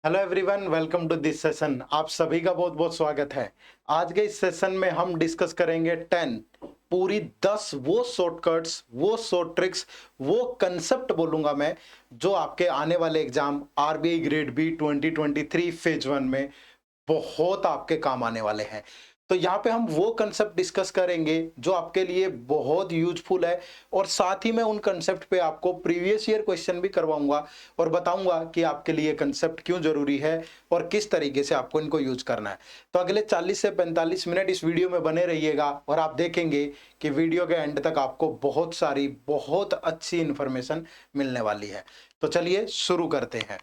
Hello everyone, welcome to this session. आप सभी का बहुत बहुत स्वागत है। आज के इस सेशन में हम डिस्कस करेंगे 10 पूरी 10 वो शॉर्टकट्स, वो शॉर्ट ट्रिक्स, वो कंसेप्ट बोलूंगा मैं, जो आपके आने वाले exam RBI grade B 2023 phase 1 में बहुत आपके काम आने वाले हैं। तो यहाँ पे हम वो कंसेप्ट डिस्कस करेंगे जो आपके लिए बहुत यूजफुल है, और साथ ही मैं उन कंसेप्ट पे आपको प्रीवियस ईयर क्वेश्चन भी करवाऊंगा और बताऊंगा कि आपके लिए कंसेप्ट क्यों जरूरी है और किस तरीके से आपको इनको यूज करना है। तो अगले 40 से 45 मिनट इस वीडियो में बने रहिएगा और आप देखेंगे कि वीडियो के एंड तक आपको बहुत सारी बहुत अच्छी इंफॉर्मेशन मिलने वाली है। तो चलिए शुरू करते हैं।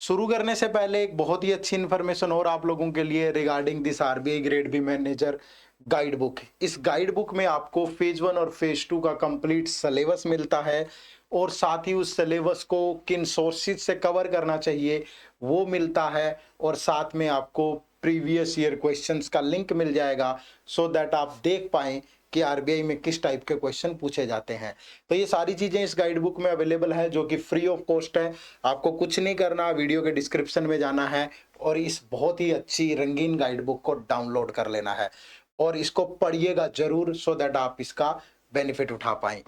शुरू करने से पहले एक बहुत ही अच्छी इन्फॉर्मेशन और आप लोगों के लिए regarding this RBI grade B manager guide book. इस गाइड बुक में आपको फेज 1 और फेज 2 का कंप्लीट सिलेबस मिलता है, और साथ ही उस सिलेबस को किन सोर्सेज से कवर करना चाहिए वो मिलता है, और साथ में आपको प्रीवियस ईयर क्वेश्चंस का लिंक मिल जाएगा, सो दैट आप देख पाएं कि आरबीआई में किस टाइप के क्वेश्चन पूछे जाते हैं। तो ये सारी चीजें इस गाइड बुक में अवेलेबल है, जो कि फ्री ऑफ कॉस्ट है। आपको कुछ नहीं करना, वीडियो के डिस्क्रिप्शन में जाना है और इस बहुत ही अच्छी रंगीन गाइड बुक को डाउनलोड कर लेना है, और इसको पढ़िएगा जरूर, सो दैट आप इसका बेनिफिट उठा पाएं।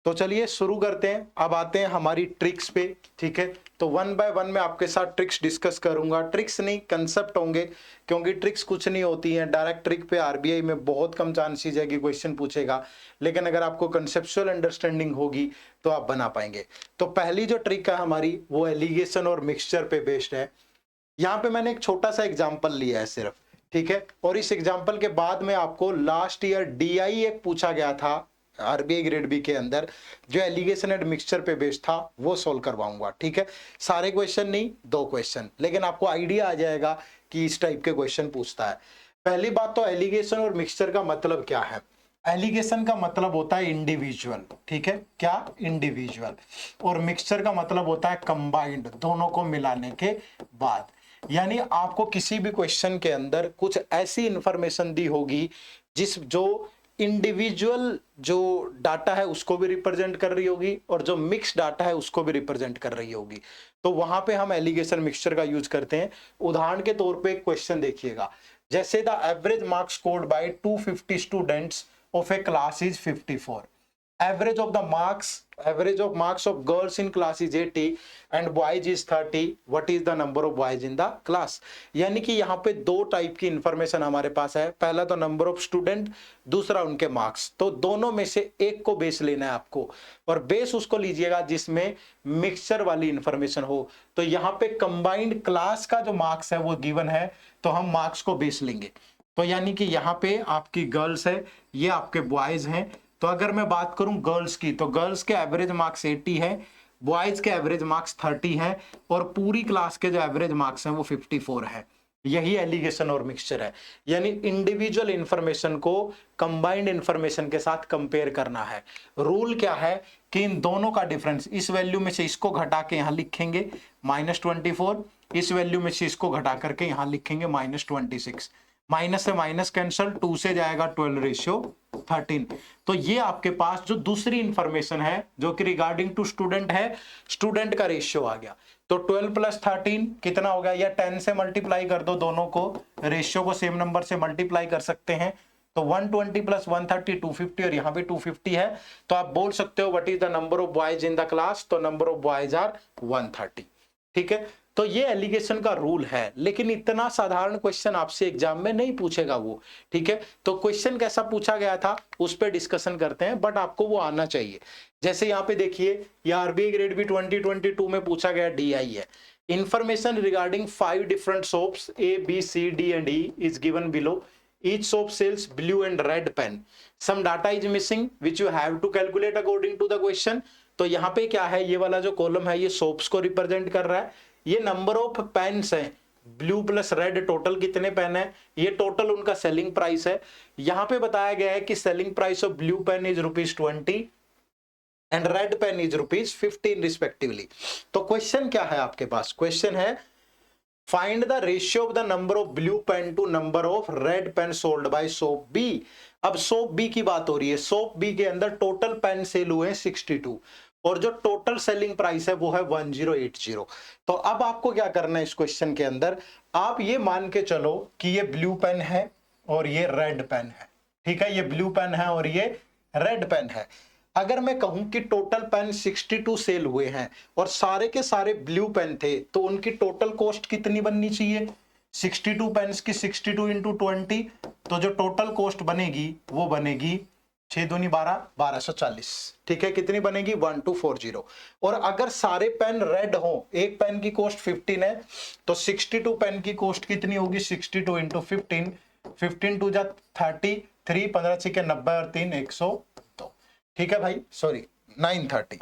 तो चलिए शुरू करते हैं। अब आते हैं हमारी ट्रिक्स पे। ठीक है, तो वन बाय वन मैं आपके साथ ट्रिक्स डिस्कस करूंगा। ट्रिक्स नहीं, कंसेप्ट होंगे, क्योंकि ट्रिक्स कुछ नहीं होती हैं। डायरेक्ट ट्रिक पे आरबीआई में बहुत कम चांसेस है कि क्वेश्चन पूछेगा, लेकिन अगर आपको कंसेप्चुअल अंडरस्टैंडिंग होगी तो आप बना पाएंगे। तो पहली जो ट्रिक है हमारी, वो एलिगेशन और मिक्सचर पे बेस्ड है। यहाँ पे मैंने एक छोटा सा एग्जाम्पल लिया है सिर्फ, ठीक है, और इस एग्जाम्पल के बाद में आपको लास्ट ईयर डीआई एक पूछा गया था आरबीआई ग्रेड बी के अंदर, जो एलिगेशन एंड मिक्सचर पे बेस्ड था, वो सोल्व करवाऊंगा। ठीक है, सारे क्वेश्चन नहीं, 2 क्वेश्चन, लेकिन आपको आइडिया आ जाएगा कि इस टाइप के क्वेश्चन पूछता है। पहली बात तो एलिगेशन और मिक्सचर का मतलब क्या है। एलिगेशन का मतलब होता है इंडिविजुअल, ठीक है, क्या इंडिविजुअल, और मिक्सचर का मतलब होता है कंबाइंड, दोनों को मिलाने के बाद। यानी आपको किसी भी क्वेश्चन के अंदर कुछ ऐसी इंफॉर्मेशन दी होगी जो इंडिविजुअल जो डाटा है उसको भी रिप्रेजेंट कर रही होगी, और जो मिक्स डाटा है उसको भी रिप्रेजेंट कर रही होगी। तो वहां पे हम एलिगेशन मिक्सचर का यूज करते हैं। उदाहरण के तौर पे एक क्वेश्चन देखिएगा, जैसे the average marks scored by 250 students of A class is 54। average of marks of girls in class is 80 and boys is 30. What is the number of boys in the class? यानी कि यहाँ पे 2 type की information हमारे पास है। पहला तो number of student, दूसरा उनके मार्क्स। तो दोनों में से एक को बेस लेना है आपको, और बेस उसको लीजिएगा जिसमें मिक्सचर वाली इंफॉर्मेशन हो। तो यहाँ पे कंबाइंड क्लास का जो मार्क्स है वो गिवन है, तो हम मार्क्स को बेस लेंगे। तो यानी कि यहाँ पे आपकी गर्ल्स है, ये आपके बॉयज हैं। तो अगर मैं बात करूं गर्ल्स की, तो गर्ल्स के एवरेज मार्क्स 80 है, बॉयज के एवरेज मार्क्स 30 है, और पूरी क्लास के जो एवरेज मार्क्स हैं वो 54 है। यही एलिगेशन और मिक्सचर है। यानी इंडिविजुअल इंफॉर्मेशन को कंबाइंड इंफॉर्मेशन के साथ कंपेयर करना है। रूल क्या है कि इन दोनों का डिफरेंस, इस वैल्यू में से इसको घटा के यहां लिखेंगे -24, इस वैल्यू में से इसको घटा करके यहां लिखेंगे -26। माइनस से माइनस कैंसल, 2 से जाएगा 12:13। तो ये आपके पास जो दूसरी इंफॉर्मेशन है जो कि रिगार्डिंग टू स्टूडेंट है, स्टूडेंट का रेशियो आ गया। तो 12 + 13 कितना हो गया, या 10 से मल्टीप्लाई कर दो, दोनों को रेशियो को सेम नंबर से मल्टीप्लाई कर सकते हैं। तो 120 + 130 250, और यहाँ पे 250 है। तो आप बोल सकते हो what is the number of boys in the class, तो नंबर ऑफ बॉयज आर 130। ठीक है, तो ये एलिगेशन का रूल है, लेकिन इतना साधारण क्वेश्चन आपसे एग्जाम में नहीं पूछेगा वो। ठीक है, तो क्वेश्चन कैसा पूछा गया था उस पर डिस्कशन करते हैं, बट आपको वो आना चाहिए। जैसे यहाँ पे देखिए, ये आरबीआई ग्रेड बी 2022 में पूछा गया डीआई है। Information regarding 5 different soaps A B C D and E is given below. Each soap sells blue and red pen. Some data is missing which you have to calculate according to the question. तो यहाँ पे क्या है, ये वाला जो column है ये सोप्स को रिप्रेजेंट कर रहा है। ये नंबर ऑफ पेन्स है, ब्लू प्लस रेड टोटल कितने पेन है, ये टोटल उनका सेलिंग प्राइस है। यहाँ पे बताया गया है कि selling price of blue pen is ₹20 and red pen is ₹15 respectively. तो क्वेश्चन क्या है आपके पास, क्वेश्चन है find the ratio of the number of blue pen to number of red pen sold by soap B. अब soap B की बात हो रही है। सोप बी के अंदर टोटल पेन सेल हुए 62, और जो टोटल सेलिंग प्राइस है वो है 1080। तो अब आपको क्या करना है इस क्वेश्चन के अंदर, आप ये मान के चलो कि ये ब्लू पेन है और ये रेड पेन है, ठीक है, ये ब्लू पेन है और ये रेड पेन है। अगर मैं कहूं कि टोटल पेन 62 सेल हुए हैं और सारे के सारे ब्लू पेन थे, तो उनकी टोटल कॉस्ट कितनी बननी चाहिए? 62 पेन्स की 62 इंटू 20, तो जो टोटल कॉस्ट बनेगी वो बनेगी 6 दूनी 12, 1240, ठीक है। कितनी बनेगी? 1240। और अगर सारे पेन रेड हो, एक पेन की कॉस्ट 15 है, तो 62 पेन की कॉस्ट कितनी होगी? 62 इंटू 15, 15 टू जा 30, 3 15 6 90 और 3 102, ठीक है भाई, सॉरी 930,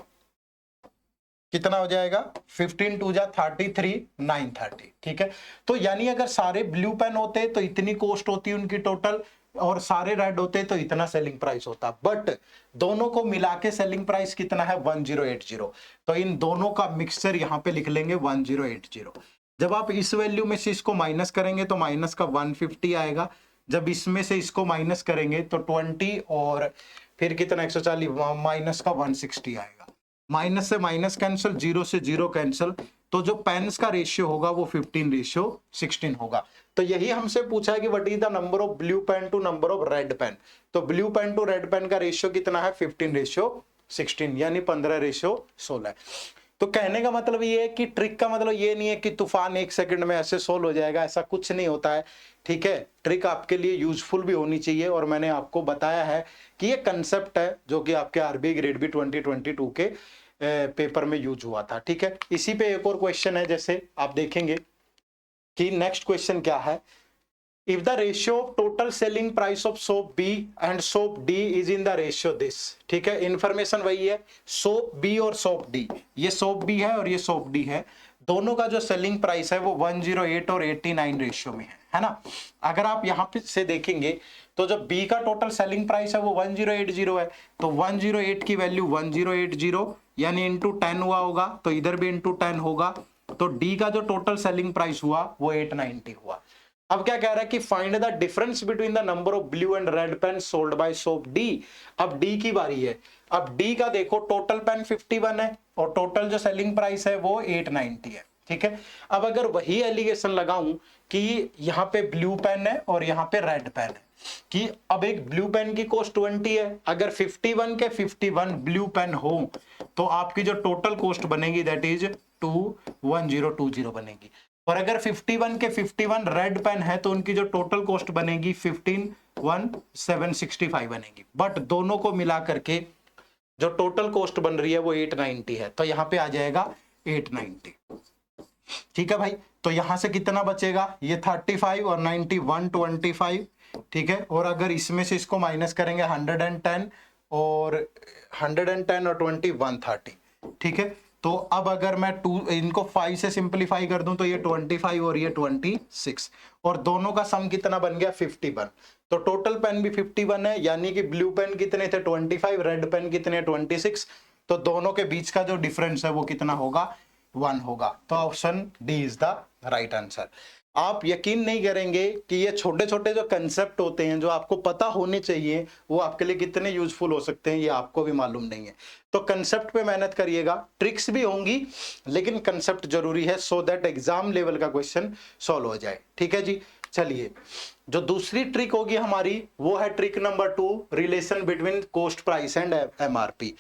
कितना हो जाएगा? 15 टू जा 33, 930, ठीक है। तो यानी अगर सारे ब्लू पेन होते तो इतनी कॉस्ट होती उनकी टोटल, और सारे रेड होते तो इतना सेलिंग प्राइस होता, बट दोनों को मिला के सेलिंग प्राइस कितना है? 1080। तो इन दोनों का मिक्सचर यहां पे लिख लेंगे 1080। जब आप इस वैल्यू में से इसको माइनस करेंगे तो माइनस का 150 आएगा, जब इसमें से इसको माइनस करेंगे तो 20 और फिर कितना 140, माइनस का 160 आएगा। माइनस से माइनस कैंसिल, जीरो से जीरो कैंसिल, तो जो पेन्स का रेशियो होगा वो 15:16 होगा। तो यही हमसे पूछा है कि what is the number of blue pen to number of red pen. तो blue pen to red pen का रेशियो कितना है? 15:16, यानी 15:16। तो कहने का मतलब ये है कि ट्रिक का मतलब ये नहीं है कि तूफान 1 सेकंड में ऐसे सोल्व हो जाएगा, ऐसा कुछ नहीं होता है, ठीक है। ट्रिक आपके लिए यूजफुल भी होनी चाहिए, और मैंने आपको बताया है कि ये कंसेप्ट है जो कि आपके आरबीआई ग्रेड बी 2022 के पेपर में यूज हुआ था, ठीक है। इसी पे एक और क्वेश्चन है, जैसे आप देखेंगे कि नेक्स्ट क्वेश्चन क्या है, if the ratio of total selling price of soap B and soap D is in the ratio this, ठीक है। इंफॉर्मेशन वही है, सोप बी और सोप डी, ये सोप बी है और ये सोप डी है, दोनों का जो सेलिंग प्राइस है वो 108 और 89 रेशियो में है ना। अगर आप यहां पे से देखेंगे तो जब बी का टोटल सेलिंग प्राइस है वो 1080 है, तो 108 की वैल्यू 1080 यानी इंटू 10 हुआ होगा, तो इधर भी इंटू 10 होगा, तो डी का जो टोटल सेलिंग प्राइस हुआ वो 890 हुआ। अब क्या कह रहा है कि find the difference between the number of blue and red pen sold by soap D. अब डी की बारी है, अब डी का देखो टोटल पेन 51 है और टोटल जो सेलिंग प्राइस है वो 890 है, ठीक है। अब अगर वही एलिगेशन लगाऊं कि यहाँ पे ब्लू पेन है और यहाँ पे रेड पेन है, कि अब एक ब्लू पेन की कॉस्ट 20 है, अगर 51 के 51 ब्लू पेन हो तो आपकी जो टोटल कॉस्ट बनेगी दैट इज 21020 बनेगी, और अगर 51 के 51 रेड पेन है तो उनकी जो टोटल कॉस्ट बनेगी 15765 बनेगी, बट दोनों को मिला करके जो टोटल कॉस्ट बन रही है वो 890 है, तो यहां पे आ जाएगा 890, ठीक है भाई। तो यहां से कितना बचेगा? ये 35 और 90 125, ठीक है। और अगर इसमें से इसको माइनस करेंगे 110 और 20 130, ठीक है। तो अब अगर मैं इनको 5 से सिंपलीफाई कर दूं तो ये 25 और ये 26, और दोनों का सम कितना बन गया? 51। तो टोटल पेन भी 51 है, यानी कि ब्लू पेन कितने थे? 25, रेड पेन कितने? 26। तो दोनों के बीच का जो डिफरेंस है वो कितना होगा? 1 होगा। तो option D is the right answer. आप यकीन नहीं करेंगे कि ये छोटे छोटे जो कंसेप्ट होते हैं जो आपको पता होने चाहिए वो आपके लिए कितने यूजफुल हो सकते हैं, ये आपको भी मालूम नहीं है। तो कंसेप्ट पे मेहनत करिएगा, ट्रिक्स भी होंगी लेकिन कंसेप्ट जरूरी है, सो दैट एग्जाम लेवल का क्वेश्चन सॉल्व हो जाए, ठीक है जी। चलिए, जो दूसरी ट्रिक होगी हमारी वो है trick number 2, relation between cost price and MRP.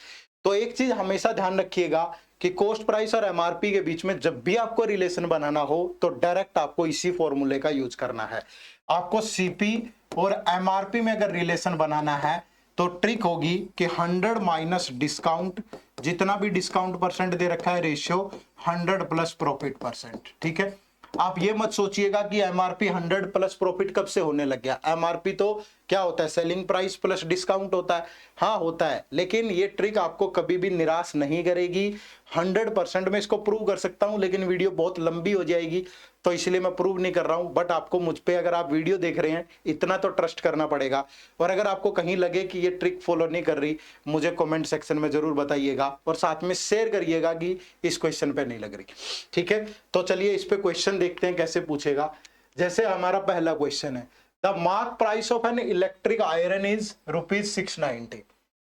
तो एक चीज हमेशा ध्यान रखिएगा कि कॉस्ट प्राइस और एमआरपी के बीच में जब भी आपको रिलेशन बनाना हो तो डायरेक्ट आपको इसी फॉर्मूले का यूज करना है। आपको सीपी और एमआरपी में अगर रिलेशन बनाना है तो ट्रिक होगी कि 100 माइनस डिस्काउंट, जितना भी डिस्काउंट परसेंट दे रखा है रेशियो 100 प्लस प्रॉफिट परसेंट, ठीक है। आप ये मत सोचिएगा कि एमआरपी 100 प्लस प्रॉफिट कब से होने लग गया। एमआरपी तो क्या होता है? सेलिंग प्राइस प्लस डिस्काउंट होता है, हाँ होता है, लेकिन ये ट्रिक आपको कभी भी निराश नहीं करेगी। 100% मैं इसको प्रूव कर सकता हूं, लेकिन वीडियो बहुत लंबी हो जाएगी तो इसलिए मैं प्रूव नहीं कर रहा हूं। बट आपको मुझ पे, अगर आप वीडियो देख रहे हैं, इतना तो ट्रस्ट करना पड़ेगा, और अगर आपको कहीं लगे कि ये ट्रिक फॉलो नहीं कर रही, मुझे कमेंट सेक्शन में जरूर बताइएगा और साथ में शेयर करिएगा कि इस क्वेश्चन पे नहीं लग रही, ठीक है। तो चलिए इस पे क्वेश्चन देखते हैं कैसे पूछेगा। जैसे हमारा पहला क्वेश्चन है, the mark price of an electric iron is ₹690।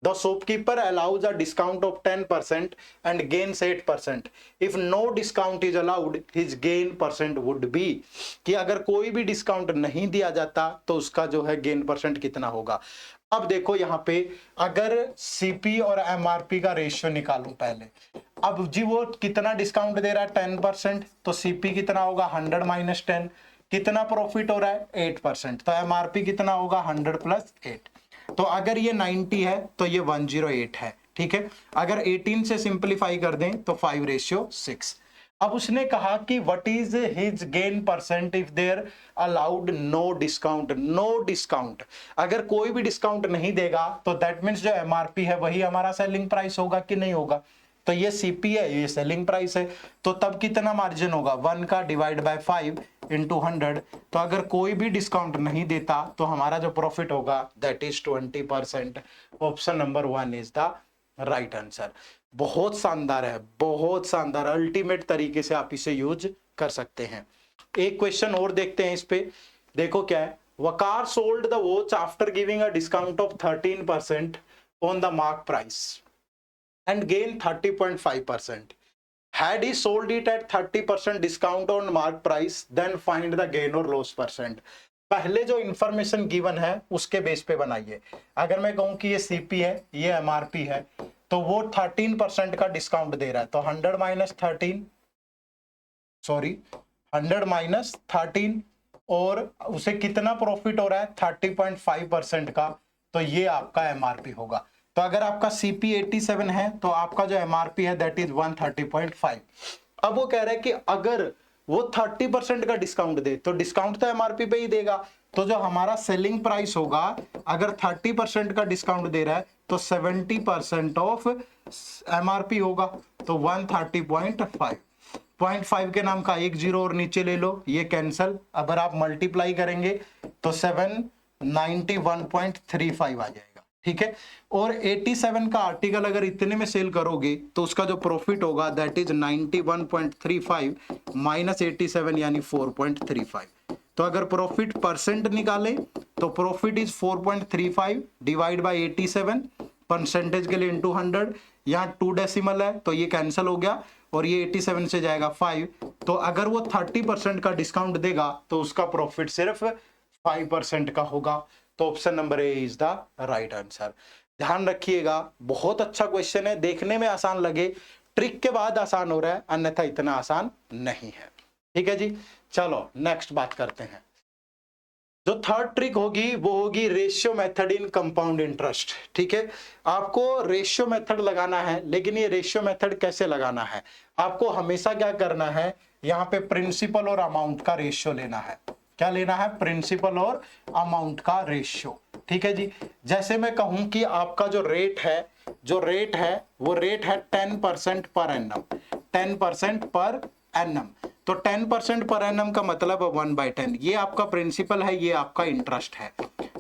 The shopkeeper allows a discount of 10% and gains 8%. If no discount is allowed his gain percent would be. कि अगर कोई भी डिस्काउंट नहीं दिया जाता तो उसका जो है गेन परसेंट कितना होगा. अब देखो यहाँ पे अगर सीपी और एमआरपी का रेशियो निकालूं पहले. अब जी वो कितना डिस्काउंट दे रहा है 10%, तो सीपी कितना होगा 100 माइनस 10. कितना प्रॉफिट हो रहा है 8%, तो एमआरपी कितना होगा 100 प्लस 8. तो अगर ये 90 है तो ये 108 है. ठीक है, अगर 18 से सिंप्लीफाई कर दें तो 5:6. अब उसने कहा कि what is his gain percent if there allowed no discount. No discount, अगर कोई भी डिस्काउंट नहीं देगा तो दैट मीन्स जो एमआरपी है वही हमारा सेलिंग प्राइस होगा कि नहीं होगा. तो ये सीपी है, ये सेलिंग प्राइस है. तो तब कितना मार्जिन होगा 1 का डिवाइड बाय 5 इंटू 100. तो अगर कोई भी डिस्काउंट नहीं देता तो हमारा जो प्रॉफिट होगा that is 20%. Option number 1 is the right answer. बहुत शानदार है, बहुत शानदार, अल्टीमेट तरीके से आप इसे यूज कर सकते हैं. एक क्वेश्चन और देखते हैं इस पे. देखो क्या है. Waqar sold the watch after giving a discount of 13% on the mark price and gain 30.5%. Had he sold it at 30% discount on mark price, then find the gain or loss percent. पहले जो इंफॉर्मेशन गिवन है उसके base पे बनाइए. अगर मैं कहूं कि ये सीपी है, ये एमआरपी है, तो वो 13% का डिस्काउंट दे रहा है. तो 100 माइनस 13, सॉरी 100 माइनस 13, और उसे कितना प्रॉफिट हो रहा है 30.5% का. तो ये आपका एमआरपी होगा. तो अगर आपका सीपी 87 है तो आपका जो एमआरपी है दैट इज 130.5. अब वो कह रहा है कि अगर वो 30% का डिस्काउंट दे तो डिस्काउंट तो एमआरपी पे ही देगा. तो जो हमारा सेलिंग प्राइस होगा, अगर 30% का डिस्काउंट दे रहा है तो 70% ऑफ एमआरपी होगा. तो 130.5. 0.5 के नाम का एक जीरो और नीचे ले लो, ये कैंसल. अगर आप मल्टीप्लाई करेंगे तो 791.35 आ जाएगा. ठीक है, और 87 का आर्टिकल अगर इतने में सेल करोगे तो उसका जो प्रॉफिट होगा दैट इज 91.35 माइनस 87 यानी 4.35. तो अगर प्रॉफिट परसेंट निकालें तो profit is 4.35 divide by 87, percentage के लिए इंटू 100. यहाँ 2 डेसिमल है तो ये कैंसिल हो गया और ये 87 से जाएगा 5. तो अगर वो 30% का डिस्काउंट देगा तो उसका प्रॉफिट सिर्फ 5% का होगा. तो option number A is the right answer. ध्यान रखिएगा, बहुत अच्छा क्वेश्चन है. देखने में आसान लगे, ट्रिक के बाद आसान हो रहा है, अन्यथा इतना आसान नहीं है. ठीक है जी, चलो नेक्स्ट बात करते हैं. जो थर्ड ट्रिक होगी वो होगी ratio method in compound interest. ठीक है, आपको रेशियो मेथड लगाना है, लेकिन ये रेशियो मेथड कैसे लगाना है. आपको हमेशा क्या करना है, यहाँ पे प्रिंसिपल और अमाउंट का रेशियो लेना है. क्या लेना है, प्रिंसिपल और अमाउंट का रेशियो. ठीक है जी, जैसे मैं कहूं कि आपका जो रेट है वो रेट है 10% पर एनम. 10% पर एनम, तो 10% पर एनम का मतलब 1/10. ये आपका प्रिंसिपल है, ये आपका इंटरेस्ट है.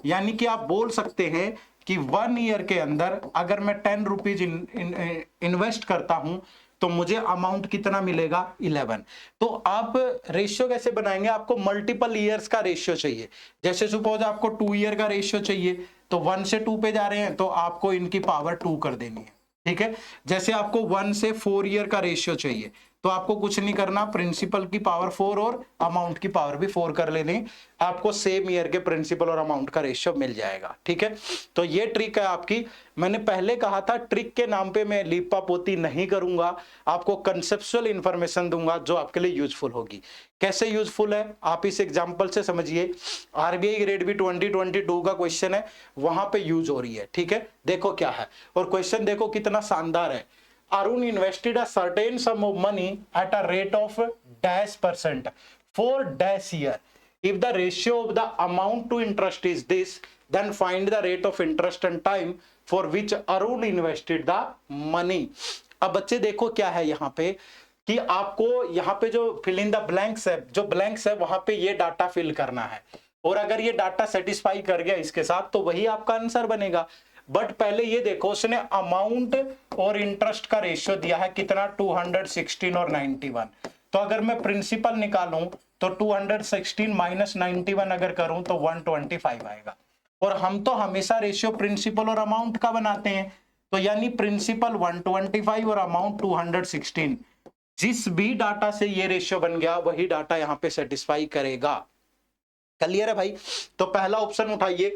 यानी कि आप बोल सकते हैं कि 1 ईयर के अंदर अगर मैं 10 रुपीज इन्वेस्ट करता हूं तो मुझे अमाउंट कितना मिलेगा 11. तो आप रेशियो कैसे बनाएंगे, आपको मल्टीपल ईयर्स का रेशियो चाहिए. जैसे सपोज आपको 2 ईयर का रेशियो चाहिए, तो 1 से 2 पे जा रहे हैं तो आपको इनकी पावर 2 कर देनी है. ठीक है, जैसे आपको 1 से 4 ईयर का रेशियो चाहिए तो आपको कुछ नहीं करना, प्रिंसिपल की पावर 4 और अमाउंट की पावर भी 4 कर लेनी, आपको सेम ईयर के प्रिंसिपल और अमाउंट का रेशियो मिल जाएगा. ठीक है, तो ये ट्रिक है आपकी. मैंने पहले कहा था ट्रिक के नाम पे मैं लीपा पोती नहीं करूंगा, आपको कंसेप्चुअल इंफॉर्मेशन दूंगा जो आपके लिए यूजफुल होगी. कैसे यूजफुल है आप इस एग्जांपल से समझिए. आरबीआई ग्रेड बी 2022 का क्वेश्चन है, वहां पे यूज हो रही है. ठीक है, देखो क्या है, और क्वेश्चन देखो कितना शानदार है. Arun invested a certain sum of money at a rate of -% for -year. If the ratio of the amount to interest is this, then find the rate of interest and time for which Arun invested the money. अब बच्चे देखो क्या है यहाँ पे कि आपको यहाँ पे जो फिल इन द ब्लैंक्स है, जो ब्लैंक्स है वहां पे ये डाटा फिल करना है, और अगर ये डाटा सेटिस्फाई कर गया इसके साथ तो वही आपका आंसर बनेगा. बट पहले ये देखो उसने अमाउंट और इंटरेस्ट का रेशियो दिया है कितना 216 और 91. तो अगर मैं प्रिंसिपल निकालूं तो 216 माइनस 91 अगर करूं तो 125 आएगा, और हम तो हमेशा रेशियो प्रिंसिपल और अमाउंट का बनाते हैं, तो यानी प्रिंसिपल 125 और अमाउंट 216, जिस भी डाटा से ये रेशियो बन गया वही डाटा यहां पे सेटिस्फाई करेगा। क्लियर है भाई? तो पहला ऑप्शन उठाइए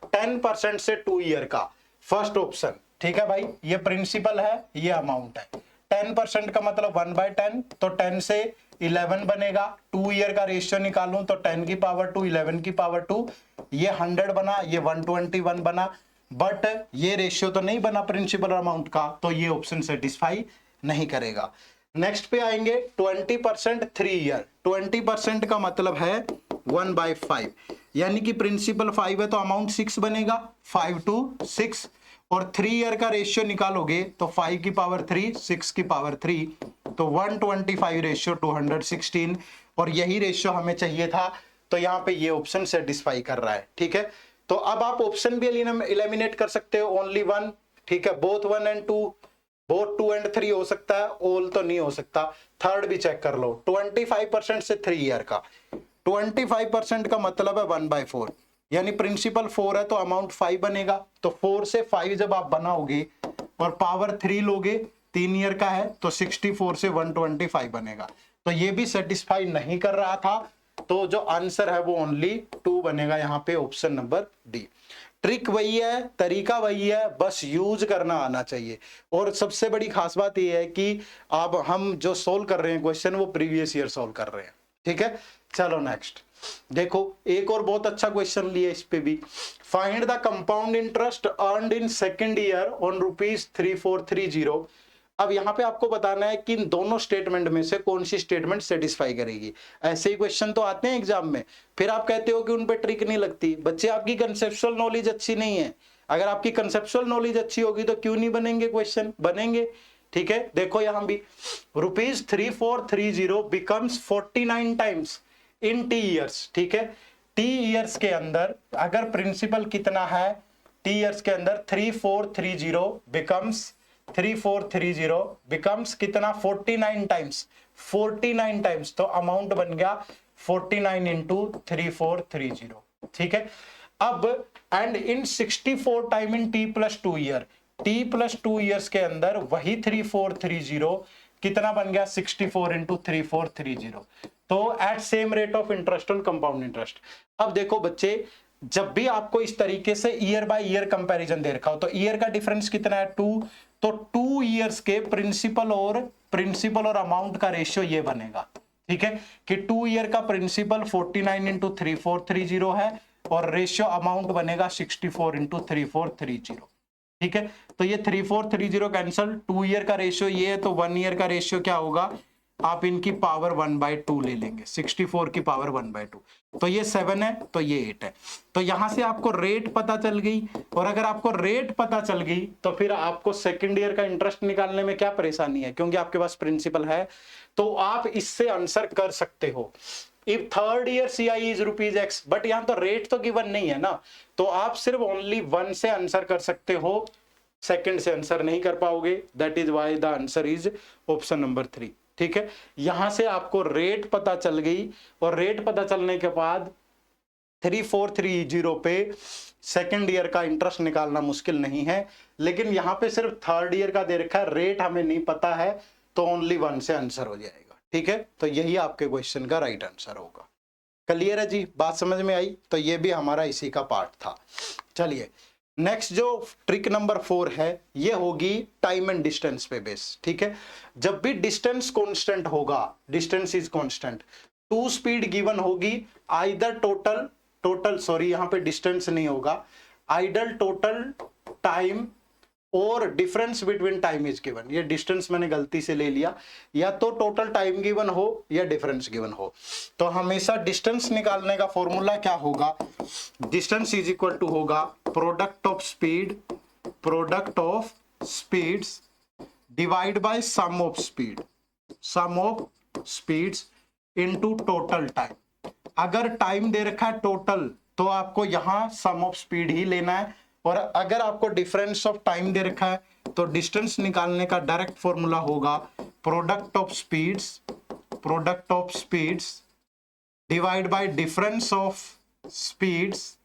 10% से 2 ईयर का, फर्स्ट ऑप्शन। ठीक है भाई, ये प्रिंसिपल है, ये अमाउंट है। 10% का मतलब 1/10, तो 10 से 11 बनेगा। 2 ईयर का रेशियो निकालूं तो 10 की पावर 2, 11 की पावर 2, ये 100 बना, ये 121 बना, बट ये रेशियो तो नहीं बना प्रिंसिपल अमाउंट का, तो ये ऑप्शन सेटिस्फाई नहीं करेगा। नेक्स्ट पे आएंगे 20% 3 ईयर। 20% का मतलब है 1/5, यानी कि प्रिंसिपल 5 है तो अमाउंट 6 बनेगा, 5 to 6, और 3 ईयर का रेशियो निकालोगे तो 5 की पावर 3, 6 की पावर 3, तो 125 रेशियो 216, और यही रेशियो हमें चाहिए था, तो यहाँ पे ये ऑप्शन सेटिस्फाई कर रहा है। ठीक है, तो अब आप ऑप्शन भी एलिमिनेट कर सकते हो, ओनली वन। ठीक है, बोथ 1 and 2, बोथ 2 and 3 हो सकता है, ऑल तो नहीं हो सकता। थर्ड भी चेक कर लो, 25% से 3 ईयर का। 25% का मतलब है 1/4, यानी प्रिंसिपल 4 है तो अमाउंट 5 बनेगा, तो 4 से 5 जब आप बनाओगे और पावर 3 लोगे, 3 ईयर का है तो 64 से 125 बनेगा, तो ये भी सेटिस्फाई नहीं कर रहा था, तो जो आंसर है वो ओनली 2 बनेगा यहाँ पे, ऑप्शन नंबर डी। ट्रिक वही है, तरीका वही है, बस यूज करना आना चाहिए। और सबसे बड़ी खास बात यह है कि अब हम जो सोल्व कर रहे हैं क्वेश्चन, वो प्रीवियस ईयर सोल्व कर रहे हैं। ठीक है, चलो नेक्स्ट देखो, एक और बहुत अच्छा क्वेश्चन लिया इस पे भी। Find the compound interest earned in second year on ₹3430। अब यहां पे आपको बताना है कि इन दोनों स्टेटमेंट में से कौन सी स्टेटमेंट सेटिस्फाई करेगी। ऐसे ही क्वेश्चन तो आते हैं एग्जाम में, फिर आप कहते हो कि उन पे ट्रिक नहीं लगती। बच्चे, आपकी कंसेप्चुअल नॉलेज अच्छी नहीं है। अगर आपकी कंसेप्चुअल नॉलेज अच्छी होगी तो क्यों नहीं बनेंगे क्वेश्चन, बनेंगे। ठीक है, देखो यहां भी ₹3430 becomes 49 times in T years. ठीक है, टी ईयर्स के अंदर अगर प्रिंसिपल कितना है, टी ईयर्स के अंदर 3430 बिकम्स कितना, 49 टाइम्स, 49 टाइम्स, तो अमाउंट बन गया 49 इंटू 3430। ठीक है, अब and in 64 time in T plus 2 year, T plus 2 years के अंदर वही 3430 कितना बन गया, 64 इंटू 3430, तो at same rate of interest on compound interest. अब देखो बच्चे, जब भी आपको इस तरीके से ईयर बाय ईयर कंपैरिजन दे रखा हो, तो ईयर का डिफरेंस कितना है, 2, तो 2 ईयर्स के प्रिंसिपल और अमाउंट का रेशियो ये बनेगा। ठीक है, कि 2 ईयर का प्रिंसिपल 49 इंटू 3430 है, और रेशियो अमाउंट बनेगा 64 इंटू 3430। ठीक है, तो ये 3430 कैंसल, 2 ईयर का रेशियो ये है, तो 1 ईयर का रेशियो क्या होगा, आप इनकी पावर 1/2 ले लेंगे, 64 की पावर 1/2, तो ये 7 है, तो ये 8 है। तो यहां से आपको रेट पता चल गई, और अगर आपको रेट पता चल गई तो फिर आपको सेकंड ईयर का इंटरेस्ट निकालने में क्या परेशानी है, क्योंकि आपके पास प्रिंसिपल है, तो आप इससे आंसर कर सकते हो। If third year CI is ₹X, but यहां तो रेट तो गिवन नहीं है ना, तो आप सिर्फ ओनली 1 से आंसर कर सकते हो, सेकंड से आंसर नहीं कर पाओगे। That is why the answer is option number 3। ठीक है, यहां से आपको रेट पता चल गई, और रेट पता चलने के बाद 3430 पे सेकंड ईयर का इंटरेस्ट निकालना मुश्किल नहीं है, लेकिन यहां पे सिर्फ थर्ड ईयर का दे रखा है, रेट हमें नहीं पता है, तो ओनली 1 से आंसर हो जाएगा। ठीक है, तो यही आपके क्वेश्चन का राइट आंसर होगा। क्लियर है जी, बात समझ में आई? तो ये भी हमारा इसी का पार्ट था। चलिए नेक्स्ट जो ट्रिक नंबर 4 है, ये होगी टाइम एंड डिस्टेंस पे बेस। ठीक है, जब भी डिस्टेंस कांस्टेंट होगा, distance is constant, 2 speed given होगी, आइदर टोटल सॉरी यहां पे डिस्टेंस नहीं होगा, आइडल टोटल टाइम और difference between time is given. ये डिस्टेंस मैंने गलती से ले लिया, या तो टोटल टाइम गिवन हो या डिफरेंस गिवन हो। तो हमेशा डिस्टेंस निकालने का फॉर्मूला क्या होगा, डिस्टेंस इज इक्वल टू होगा product of speeds divide by sum of speeds into total time. अगर टाइम दे रखा है टोटल, तो आपको यहां सम ऑफ स्पीड ही लेना है, और अगर आपको डिफरेंस ऑफ टाइम दे रखा है तो डिस्टेंस निकालने का डायरेक्ट फॉर्मूला होगा product of speeds divide bye difference of speeds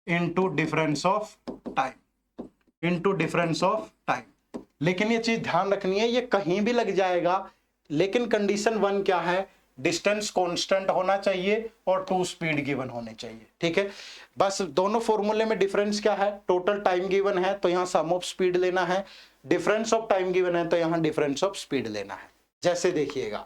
into difference of time, into difference of time. लेकिन ये चीज ध्यान रखनी है, ये कहीं भी लग जाएगा, लेकिन कंडीशन 1 क्या है, डिस्टेंस कांस्टेंट होना चाहिए और 2 स्पीड गिवन होने चाहिए। ठीक है, बस दोनों फॉर्मूले में डिफरेंस क्या है, टोटल टाइम गिवन है तो यहां सम ऑफ स्पीड लेना है, डिफरेंस ऑफ टाइम गिवन है तो यहां डिफरेंस ऑफ स्पीड लेना है। जैसे देखिएगा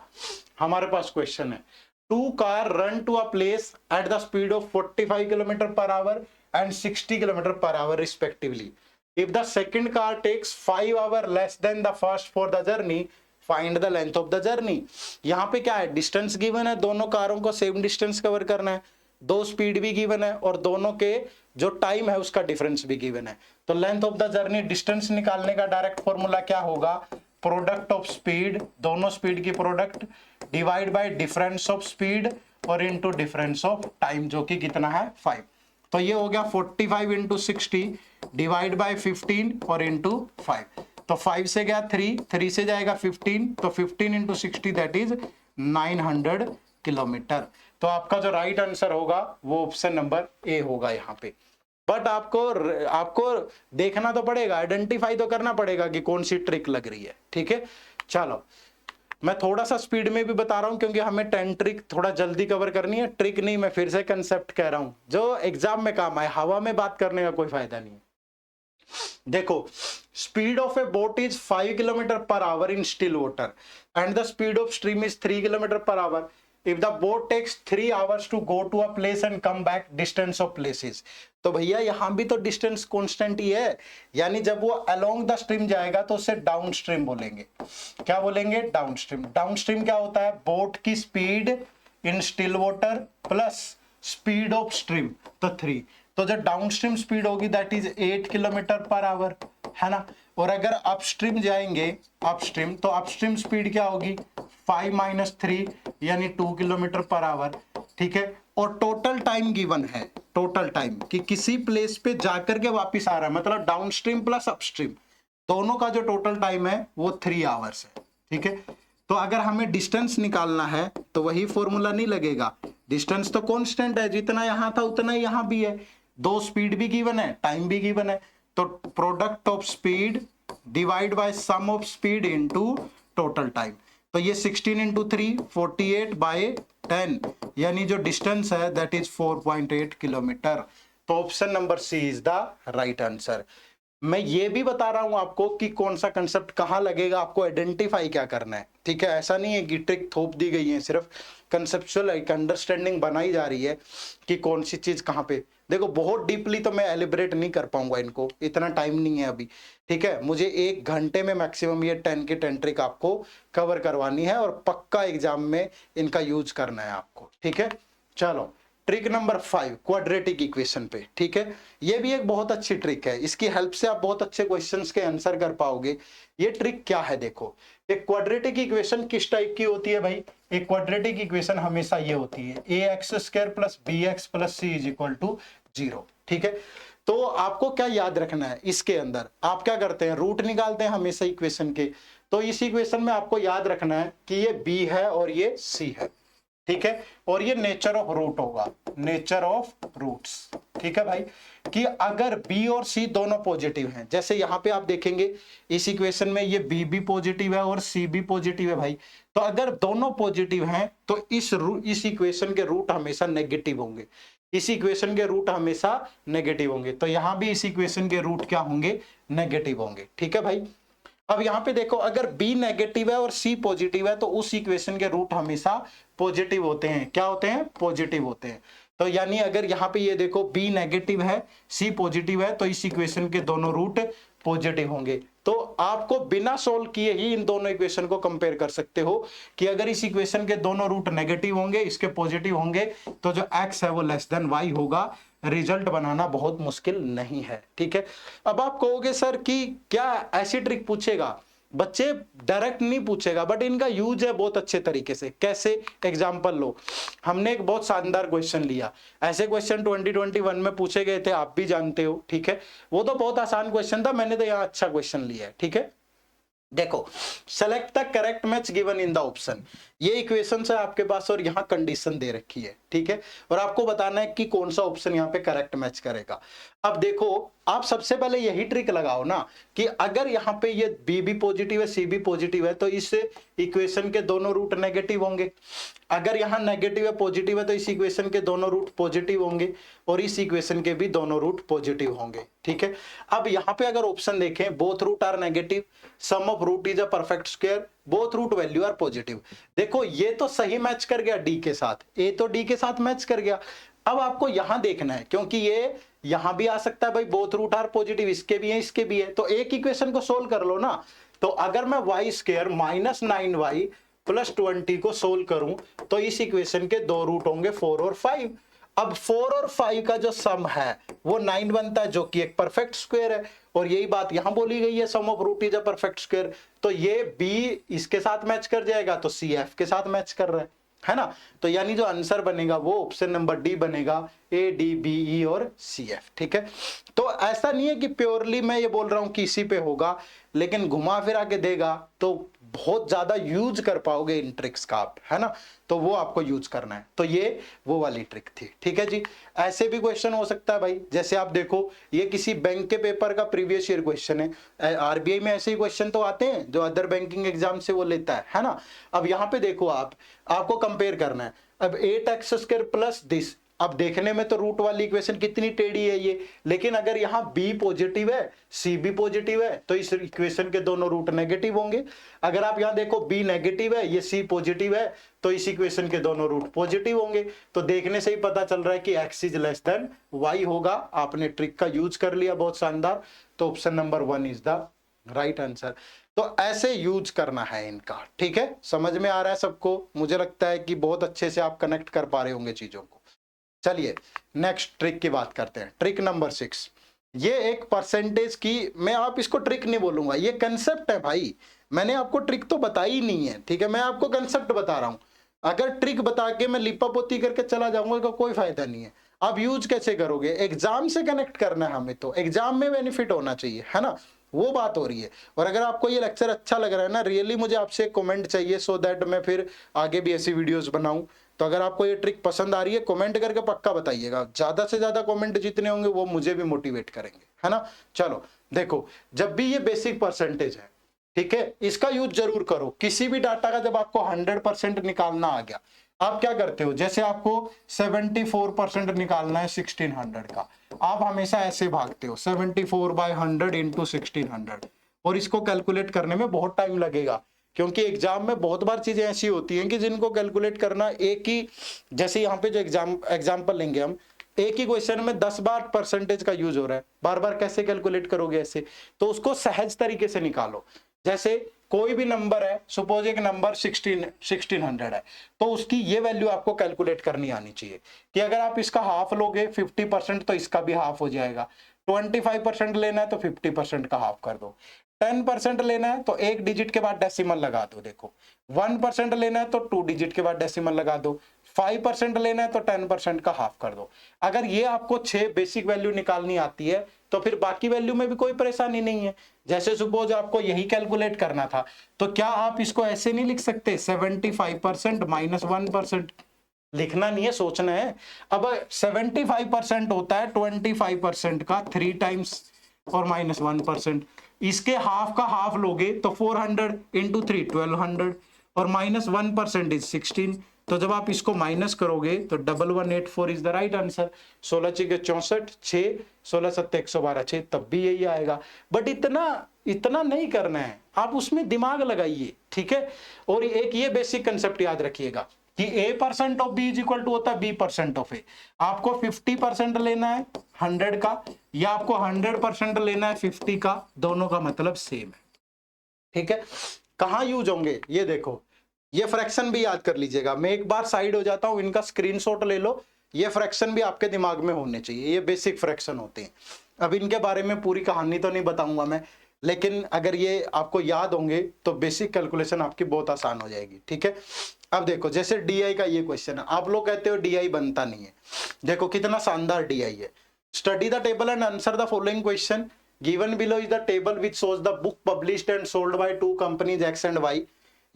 हमारे पास क्वेश्चन है, 2 car run to a place at the speed of 45 kilometre per hour and 60 kilometre per hour respectively. If the second car takes 5 hour less than the first for the journey, find the length of the journey. यहाँ पे क्या है, distance given है, दोनों कारों को same distance cover करना है, 2 स्पीड भी गिवन है और दोनों के जो टाइम है उसका डिफरेंस भी गिवन है। तो length of the journey, distance निकालने का डायरेक्ट फॉर्मूला क्या होगा, प्रोडक्ट ऑफ स्पीड, दोनों स्पीड की product divide by difference of speed और इनटू डिफरेंस ऑफ टाइम, जो कि कितना है 5। तो ये हो गया 45 इंटू 60 डिवाइड बाय 15 और इंटू 5। तो 5 से गया 3, 3 से जाएगा 15, तो 15 इंटू 60 दैट इज 900 किलोमीटर। तो आपका जो राइट आंसर होगा वो ऑप्शन नंबर ए होगा यहाँ पे। बट आपको देखना तो पड़ेगा, आइडेंटिफाई तो करना पड़ेगा कि कौन सी ट्रिक लग रही है। ठीक है, चलो मैं थोड़ा सा स्पीड में भी बता रहा हूं क्योंकि हमें 10 ट्रिक थोड़ा जल्दी कवर करनी है। ट्रिक नहीं, मैं फिर से कंसेप्ट कह रहा हूं जो एग्जाम में काम आए, हवा में बात करने का कोई फायदा नहीं है। देखो, speed of a boat is 5 kilometre per hour in still water and the speed of stream is 3 kilometre per hour. If the boat takes 3 hours to go to a place and come back, distance of places. तो भैया यहां भी तो distance constant ही है, यानी जब वो along the stream जाएगा तो उसे डाउन स्ट्रीम बोलेंगे। क्या बोलेंगे, डाउन स्ट्रीम। डाउन स्ट्रीम क्या होता है, बोट की speed in still water plus speed of stream, तो 3। तो जो डाउनस्ट्रीम स्पीड होगी that is 8 kilometre per our, है ना। और अगर अपस्ट्रीम जाएंगे, अपस्ट्रीम, तो अपस्ट्रीम स्पीड क्या होगी 5 माइनस 3 यानी 2 किलोमीटर पर आवर। ठीक है, और टोटल टाइम गिवन है, टोटल टाइम कि किसी प्लेस पे जाकर के वापिस आ रहा है, मतलब डाउनस्ट्रीम प्लस अपस्ट्रीम दोनों का जो टोटल टाइम है वो 3 आवर्स है। ठीक है, तो अगर हमें डिस्टेंस निकालना है तो वही फॉर्मूला नहीं लगेगा, डिस्टेंस तो कांस्टेंट है, जितना यहां था उतना ही यहां भी है, 2 स्पीड भी गिवन है, टाइम भी गिवन है, तो product of speed divide by sum of speed into total time. तो ये 16 इंटू 3 48 बाय 10 यानी जो डिस्टेंस है दैट इज 4.8 किलोमीटर। तो option number C is the right answer. मैं ये भी बता रहा हूं आपको कि कौन सा कंसेप्ट कहां लगेगा, आपको आइडेंटिफाई क्या करना है। ठीक है, ऐसा नहीं है कि ट्रिक थोप दी गई है, सिर्फ कंसेप्चुअल एक अंडरस्टैंडिंग बनाई जा रही है कि कौन सी चीज कहां पे। देखो बहुत डीपली तो मैं एलिब्रेट नहीं कर पाऊंगा इनको, इतना टाइम नहीं है अभी। ठीक है, मुझे 1 घंटे में मैक्सिमम ये 10 की 10 ट्रिक आपको कवर करवानी है और पक्का एग्जाम में इनका यूज करना है आपको। ठीक है, चलो ट्रिक नंबर 5 क्वाड्रेटिक इक्वेशन पे। ठीक है, ये भी एक बहुत अच्छी ट्रिक है, इसकी हेल्प से आप बहुत अच्छे क्वेश्चंस के आंसर कर पाओगे। ये ट्रिक क्या है, देखो एक क्वाड्रेटिक इक्वेशन किस टाइप की होती है भाई, एक क्वाड्रेटिक इक्वेशन हमेशा ये होती है ax² plus bx plus c is equal to 0। ठीक है, तो आपको क्या याद रखना है, इसके अंदर आप क्या करते हैं, रूट निकालते हैं हमेशा इक्वेशन के। तो इस इक्वेशन में आपको याद रखना है कि ये b है और ये c है। ठीक है, और ये नेचर ऑफ रूट होगा, नेचर ऑफ रूट्स। ठीक है भाई, कि अगर b और c दोनों पॉजिटिव हैं, जैसे यहां पे आप देखेंगे इस इक्वेशन में ये b भी पॉजिटिव है और c भी पॉजिटिव है भाई, तो अगर दोनों पॉजिटिव हैं तो इस इक्वेशन के रूट हमेशा नेगेटिव होंगे, इस इक्वेशन के रूट हमेशा नेगेटिव होंगे। तो यहां भी इस इक्वेशन के रूट क्या होंगे, नेगेटिव होंगे। ठीक है भाई, अब यहां पे देखो अगर b नेगेटिव है और c पॉजिटिव है तो उस इक्वेशन के रूट हमेशा पॉजिटिव होते हैं। क्या होते हैं, पॉजिटिव होते हैं। तो यानी अगर यहां पे ये देखो b नेगेटिव है c पॉजिटिव है तो इस इक्वेशन के दोनों रूट पॉजिटिव होंगे। तो आपको बिना सोल्व किए ही इन दोनों इक्वेशन को कंपेयर कर सकते हो कि अगर इस इक्वेशन के दोनों रूट नेगेटिव होंगे, इसके पॉजिटिव होंगे, तो जो x है वो लेस देन y होगा। रिजल्ट बनाना बहुत मुश्किल नहीं है। ठीक है, अब आप कहोगे सर कि क्या ऐसी ट्रिक पूछेगा, बच्चे डायरेक्ट नहीं पूछेगा बट इनका यूज है बहुत अच्छे तरीके से। कैसे, एग्जांपल लो, हमने एक बहुत शानदार क्वेश्चन लिया, ऐसे क्वेश्चन 2021 में पूछे गए थे, आप भी जानते हो। ठीक है, वो तो बहुत आसान क्वेश्चन था, मैंने तो यहाँ अच्छा क्वेश्चन लिया है। ठीक है, देखो, select the correct match given in the option, ये इक्वेशन है आपके पास और यहाँ कंडीशन दे रखी है, ठीक है, और आपको बताना है कि कौन सा ऑप्शन यहाँ पे करेक्ट मैच करेगा। अब देखो, आप सबसे पहले यही ट्रिक लगाओ ना कि अगर यहाँ पे ये बी भी पॉजिटिव है, सी भी पॉजिटिव है, तो इस इक्वेशन के दोनों रूट नेगेटिव होंगे। अगर यहाँ नेगेटिव है पॉजिटिव है तो इस इक्वेशन के दोनों रूट पॉजिटिव होंगे और इस इक्वेशन के भी दोनों रूट पॉजिटिव होंगे, ठीक है। अब यहाँ पे अगर ऑप्शन देखें, both root are negative, sum of root is a perfect square, both root value are positive. देखो ये तो सही मैच कर गया डी के साथ, ए तो डी के साथ मैच कर गया। अब आपको यहां देखना है क्योंकि ये यहां भी आ सकता है भाई, बोथ रूट आर पॉजिटिव, इसके भी है इसके भी है, तो एक इक्वेशन को सोल्व कर लो ना। तो अगर मैं Y square minus 9y plus 20 को सोल्व करूं तो इस इक्वेशन के दो रूट होंगे 4 और 5। अब 4 और 5 का जो सम है वो 9 बनता है जो कि एक परफेक्ट स्क्वायर है, और यही बात यहां बोली गई है, sum of root is a perfect square. तो ये बी इसके साथ मैच कर जाएगा तो सी एफ के साथ मैच कर रहा है ना। तो यानी जो आंसर बनेगा वो ऑप्शन नंबर डी बनेगा, ए डी बी ई और सी एफ, ठीक है। तो ऐसा नहीं है कि प्योरली मैं ये बोल रहा हूं कि इसी पे होगा, लेकिन घुमा फिरा के देगा तो बहुत ज्यादा यूज कर पाओगे इन ट्रिक्स का आप, है ना, तो वो आपको यूज करना है। तो ये वो वाली ट्रिक थी, ठीक है जी। ऐसे भी क्वेश्चन हो सकता है भाई, जैसे आप देखो ये किसी बैंक के पेपर का प्रीवियस ईयर क्वेश्चन है, आरबीआई में ऐसे ही क्वेश्चन तो आते हैं जो अदर बैंकिंग एग्जाम से वो लेता है ना। अब यहाँ पे देखो आपको कंपेयर करना है, अब 8x स्क्वायर प्लस दिस, अब देखने में तो रूट वाली इक्वेशन कितनी टेढ़ी है ये, लेकिन अगर यहाँ b पॉजिटिव है c भी पॉजिटिव है तो इस इक्वेशन के दोनों रूट नेगेटिव होंगे। अगर आप यहाँ देखो b नेगेटिव है, ये c पॉजिटिव है, तो इस इक्वेशन के दोनों रूट पॉजिटिव होंगे। तो देखने से ही पता चल रहा है कि x is less than y होगा। आपने ट्रिक का यूज कर लिया, बहुत शानदार। तो option number 1 is the right answer. तो ऐसे यूज करना है इनका, ठीक है। समझ में आ रहा है सबको? मुझे लगता है कि बहुत अच्छे से आप कनेक्ट कर पा रहे होंगे चीजों को। चलिए नेक्स्ट ट्रिक की बात करते हैं, ट्रिक नंबर 6। ये एक परसेंटेज की, मैं आप इसको ट्रिक नहीं बोलूंगा, ये कंसेप्ट है भाई। मैंने आपको ट्रिक तो बताई नहीं है, ठीक है, मैं आपको कंसेप्ट बता रहा हूं। अगर ट्रिक बता के मैं लिपापोती करके चला जाऊंगा तो कोई फायदा नहीं है। आप यूज कैसे करोगे? एग्जाम से कनेक्ट करना है हमें, तो एग्जाम में बेनिफिट होना चाहिए, है ना, वो बात हो रही है। और अगर आपको ये लेक्चर अच्छा लग रहा है ना, रियली मुझे आपसे कमेंट चाहिए सो दैट मैं फिर आगे भी ऐसी वीडियोस बनाऊं। तो अगर आपको ये ट्रिक पसंद आ रही है कमेंट करके पक्का बताइएगा, ज्यादा से ज्यादा कमेंट जितने होंगे वो मुझे भी मोटिवेट करेंगे, है ना। चलो देखो, जब भी ये बेसिक परसेंटेज है, ठीक है, इसका यूज जरूर करो। किसी भी डाटा का जब आपको 100% निकालना आ गया, आप क्या करते हो, जैसे आपको 74% निकालना है 1600 का, आप हमेशा ऐसे भागते हो 74/100 इंटू 1600, और इसको कैलकुलेट करने में बहुत टाइम लगेगा, क्योंकि एग्जाम में बहुत बार चीजें ऐसी होती हैं कि जिनको कैलकुलेट करना एक ही, जैसे यहाँ पे जो एग्जाम्पल लेंगे हम, एक ही क्वेश्चन में 10 बार परसेंटेज का यूज हो रहा है, बार बार कैसे कैलकुलेट करोगे ऐसे। तो उसको सहज तरीके से निकालो। जैसे कोई भी नंबर है, सपोज एक नंबर 1600 है, तो उसकी ये वैल्यू आपको कैलकुलेट करनी आनी चाहिए कि अगर आप इसका हाफ लोगे 50% तो इसका भी हाफ हो जाएगा। 25% लेना है तो 50% का हाफ कर दो। 10% लेना है तो एक डिजिट के बाद डेसिमल लगा दो। देखो 1% लेना है तो 2 डिजिट के बाद डेसिमल लगा दो। 5% लेना है तो 10% का हाफ कर दो। अगर ये आपको 6 बेसिक वैल्यू निकालनी आती है तो फिर बाकी वैल्यू में भी कोई परेशानी नहीं है। जैसे सपोज आपको यही कैलकुलेट करना था, तो क्या आप इसको ऐसे नहीं लिख सकते 75% माइनस 1%? लिखना नहीं है, सोचना है। अब 75% होता है 25% का 3 टाइम्स और माइनस 1%। इसके हाफ का हाफ लोगे तो 400 इंटू 3 1200 और माइनस 1% इज 16। तो जब आप इसको माइनस करोगे तो 1184 इज द राइट आंसर। 16 6 64 6 16 7 112 6, तब भी यही आएगा। बट इतना नहीं करना है, आप उसमें दिमाग लगाइए, ठीक है। और एक ये बेसिक कंसेप्ट याद रखिएगा कि a% of b is equal to होता है b% ऑफ a। आपको 50% लेना है 100 का, या आपको 100% लेना है 50 का, दोनों का मतलब सेम है, ठीक है। कहां यूज होंगे ये देखो, ये फ्रैक्शन भी याद कर लीजिएगा। मैं एक बार साइड हो जाता हूं, इनका स्क्रीनशॉट ले लो। ये फ्रैक्शन भी आपके दिमाग में होने चाहिए, ये बेसिक फ्रैक्शन होते हैं। अब इनके बारे में पूरी कहानी तो नहीं बताऊंगा मैं, लेकिन अगर ये आपको याद होंगे तो बेसिक कैलकुलेशन आपकी बहुत आसान हो जाएगी, ठीक है। अब देखो जैसे डी का ये क्वेश्चन है, आप लोग कहते हो डी बनता नहीं है, देखो कितना शानदार डी है। Study the table and answer the following question given below is the table which shows the book published and sold by two companies X and Y.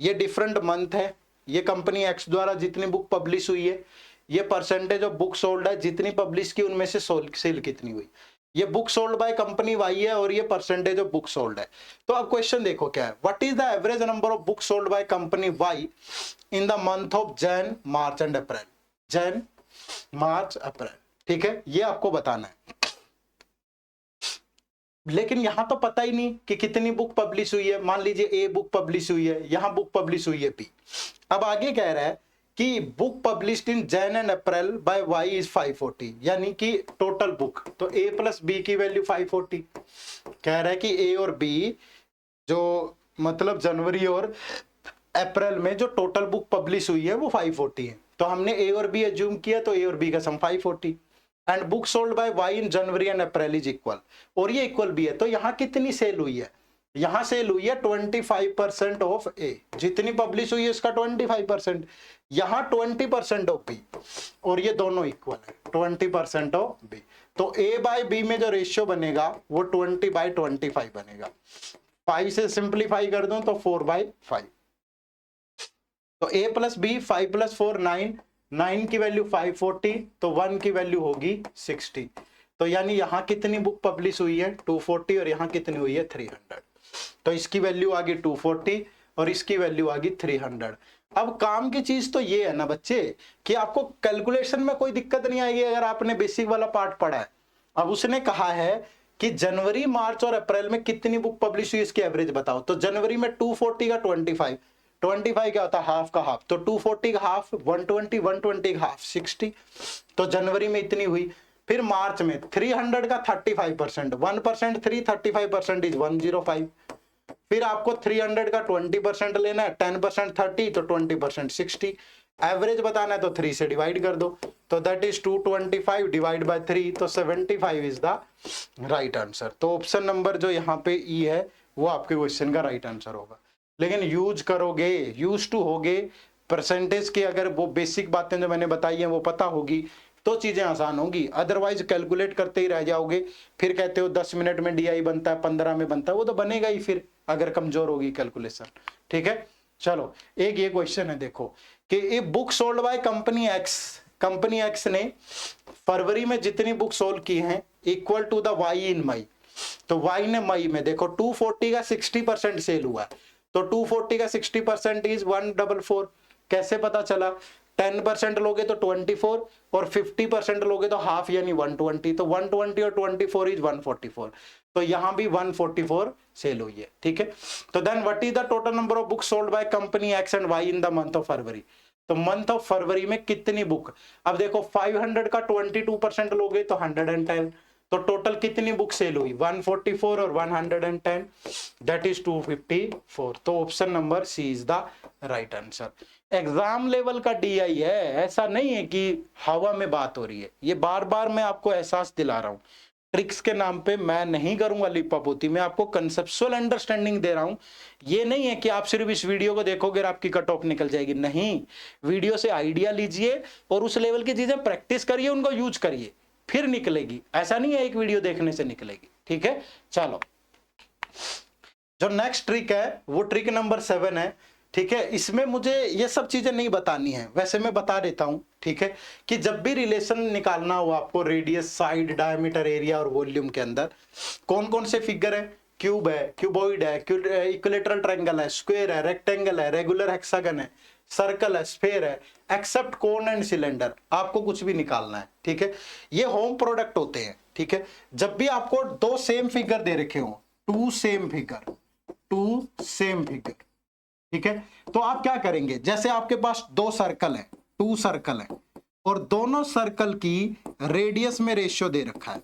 ये डिफरेंट मंथ है, ये कंपनी एक्स द्वारा जितनी बुक पब्लिश हुई है, ये percentage of book sold है, जितनी पब्लिश की उनमें से सेल कितनी हुई। ये book sold by company Y है और ये परसेंटेज ऑफ बुक सोल्ड है। तो अब क्वेश्चन देखो क्या है, what is the average number of book sold by company Y in the month of Jan March and April. Jan March April, ठीक है, ये आपको बताना है। लेकिन यहां तो पता ही नहीं कि कितनी बुक पब्लिश हुई है। मान लीजिए ए बुक पब्लिश हुई है, यहां बुक पब्लिश हुई है पी। अब आगे कह रहा है कि book published in Jan and April by Y is 540, यानी कि टोटल बुक। तो ए प्लस बी की वैल्यू 540। कह रहा है कि ए और बी जो मतलब जनवरी और अप्रैल में जो टोटल बुक पब्लिश हुई है वो 540 है। तो हमने ए और बी एज्यूम किया, तो ए और बी का sum 540। And book sold by Y in January and April is equal, और ये इक्वल भी है। तो यहाँ कितनी सेल हुई है, यहां सेल हुई है 25% ऑफ ए, जितनी पब्लिश हुई है उसका 25%, यहां 20% ऑफ बी, और ये दोनों इक्वल है 20% ऑफ बी। तो ए बाय बी में जो रेशियो बनेगा वो 20/25 बनेगा। 5 से सिंप्लीफाई कर दूं तो 4/5। तो ए प्लस बी 5 + 4 9, 9 की वैल्यू 540, तो 1 की वैल्यू होगी 60। तो यानी यहां कितनी बुक पब्लिश हुई है 240, और यहां कितनी हुई है 300। तो इसकी वैल्यू आ गई 240 और इसकी वैल्यू आ गई 300। अब काम की चीज तो ये है ना बच्चे कि आपको कैलकुलेशन में कोई दिक्कत नहीं आएगी अगर आपने बेसिक वाला पार्ट पढ़ा है। अब उसने कहा है कि जनवरी मार्च और अप्रैल में कितनी बुक पब्लिश हुई इसकी एवरेज बताओ। तो जनवरी में 240 का 25, 25 क्या होता है हाफ का हाफ, तो 240 का हाफ 120, 120 का हाफ 60। तो जनवरी में इतनी हुई। फिर मार्च में 300 का 35%, 1% 3, 35% इज 105। फिर आपको 300 का 20% लेना है, 10% 30, तो 20% 60। एवरेज बताना है तो 3 से डिवाइड कर दो, तो दैट इज 225 डिवाइड बाय 3, तो 75 इज द राइट आंसर। तो ऑप्शन नंबर जो यहाँ पे ई है वो आपके क्वेश्चन का राइट आंसर होगा। लेकिन यूज करोगे, यूज टू होगे, परसेंटेज की अगर वो बेसिक बातें जो मैंने बताई हैं वो पता होगी तो चीजें आसान होंगी। अदरवाइज कैलकुलेट करते ही रह जाओगे, फिर कहते हो 10 मिनट में डीआई बनता है, 15 में बनता है, वो तो बनेगा ही फिर अगर कमजोर होगी कैलकुलेशन। ठीक है, चलो एक ये क्वेश्चन है देखो कि a book sold by company x, company x ने फरवरी में जितनी बुक सोल्ड की हैं इक्वल टू द वाई इन मई। तो वाई ने मई में देखो 240 का 60% सेल हुआ है, तो 240 का 60% इज 144। कैसे पता चला, 10% लोगे तो 24 और 50% लोगे तो हाफ यानी 120, तो 120 और 24 इज 144। तो यहां भी 144 सेल हुई है। ठीक है, तो then what is the total number of book sold by company X and Y in the month of February. तो मंथ ऑफ फरवरी में कितनी बुक, अब देखो 500 का 22% लोगे तो 110, तो टोटल कितनी बुक सेल हुई 144 और 110, दैट इज 254। तो option number C is the right answer. Exam level का डीआई है, ऐसा नहीं है कि हवा में बात हो रही है। ये बार बार मैं आपको एहसास दिला रहा हूं, ट्रिक्स के नाम पे मैं नहीं करूंगा लिपापोती, मैं आपको कंसेप्चुअल अंडरस्टैंडिंग दे रहा हूं। ये नहीं है कि आप सिर्फ इस वीडियो को देखोगे और आपकी कट ऑफ निकल जाएगी, नहीं, वीडियो से आइडिया लीजिए और उस लेवल की चीजें प्रैक्टिस करिए, उनको यूज करिए, फिर निकलेगी। ऐसा नहीं है एक वीडियो देखने से निकलेगी। ठीक है, चलो जो नेक्स्ट ट्रिक है वो ट्रिक नंबर 7 है। ठीक है, इसमें मुझे ये सब चीजें नहीं बतानी है, वैसे मैं बता देता हूं। ठीक है, कि जब भी रिलेशन निकालना हो आपको रेडियस, साइड, डायमीटर, एरिया और वॉल्यूम के अंदर कौन कौन से फिगर है, क्यूब है, क्यूबॉइड है, इक्विलेटरल ट्रायंगल है, स्क्वायर है, रेक्टेंगल है, रेगुलर हेक्सागन है, सर्कल है, स्फेयर है, एक्सेप्ट कोन एंड सिलेंडर, आपको कुछ भी निकालना है। ठीक है, ये होम प्रोडक्ट होते हैं। ठीक है, जब भी आपको दो सेम फिगर दे रखे हो, टू सेम फिगर, ठीक है, तो आप क्या करेंगे, जैसे आपके पास दो सर्कल है, टू सर्कल है, और दोनों सर्कल की रेडियस में रेशियो दे रखा है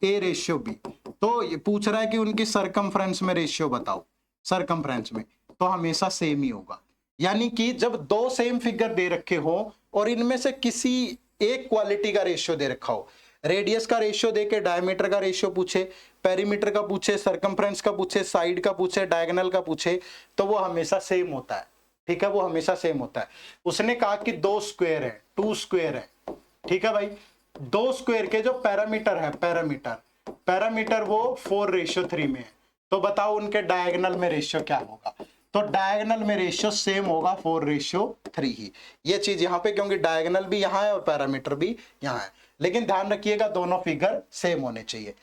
ए रेशियो बी, तो ये पूछ रहा है कि उनकी सरकमफ्रेंस में रेशियो बताओ। सरकमफ्रेंस में तो हमेशा सेम ही होगा, यानी कि जब दो सेम फिगर दे रखे हो और इनमें से किसी एक क्वालिटी का रेशियो दे रखा हो, रेडियस का रेशियो देके डायमीटर का रेशियो पूछे, पेरीमीटर का पूछे, सरकमफ्रेंस का पूछे, साइड का पूछे, डायगोनल का पूछे, तो वो हमेशा सेम होता है। ठीक है, वो हमेशा सेम होता है। उसने कहा कि दो स्क्वायर है, टू स्क्वायर है। ठीक है भाई, दो स्क्वायर के जो पैरामीटर है, पैरामीटर पैरामीटर वो 4:3 में है, तो बताओ उनके डायगोनल में रेशियो क्या होगा। तो डायगोनल में रेशियो सेम होगा 4:3 ही, ये चीज यहाँ पे, क्योंकि डायगोनल भी यहाँ है और पैरामीटर भी यहाँ है। लेकिन ध्यान रखिएगा दोनों फिगर सेम होने चाहिए।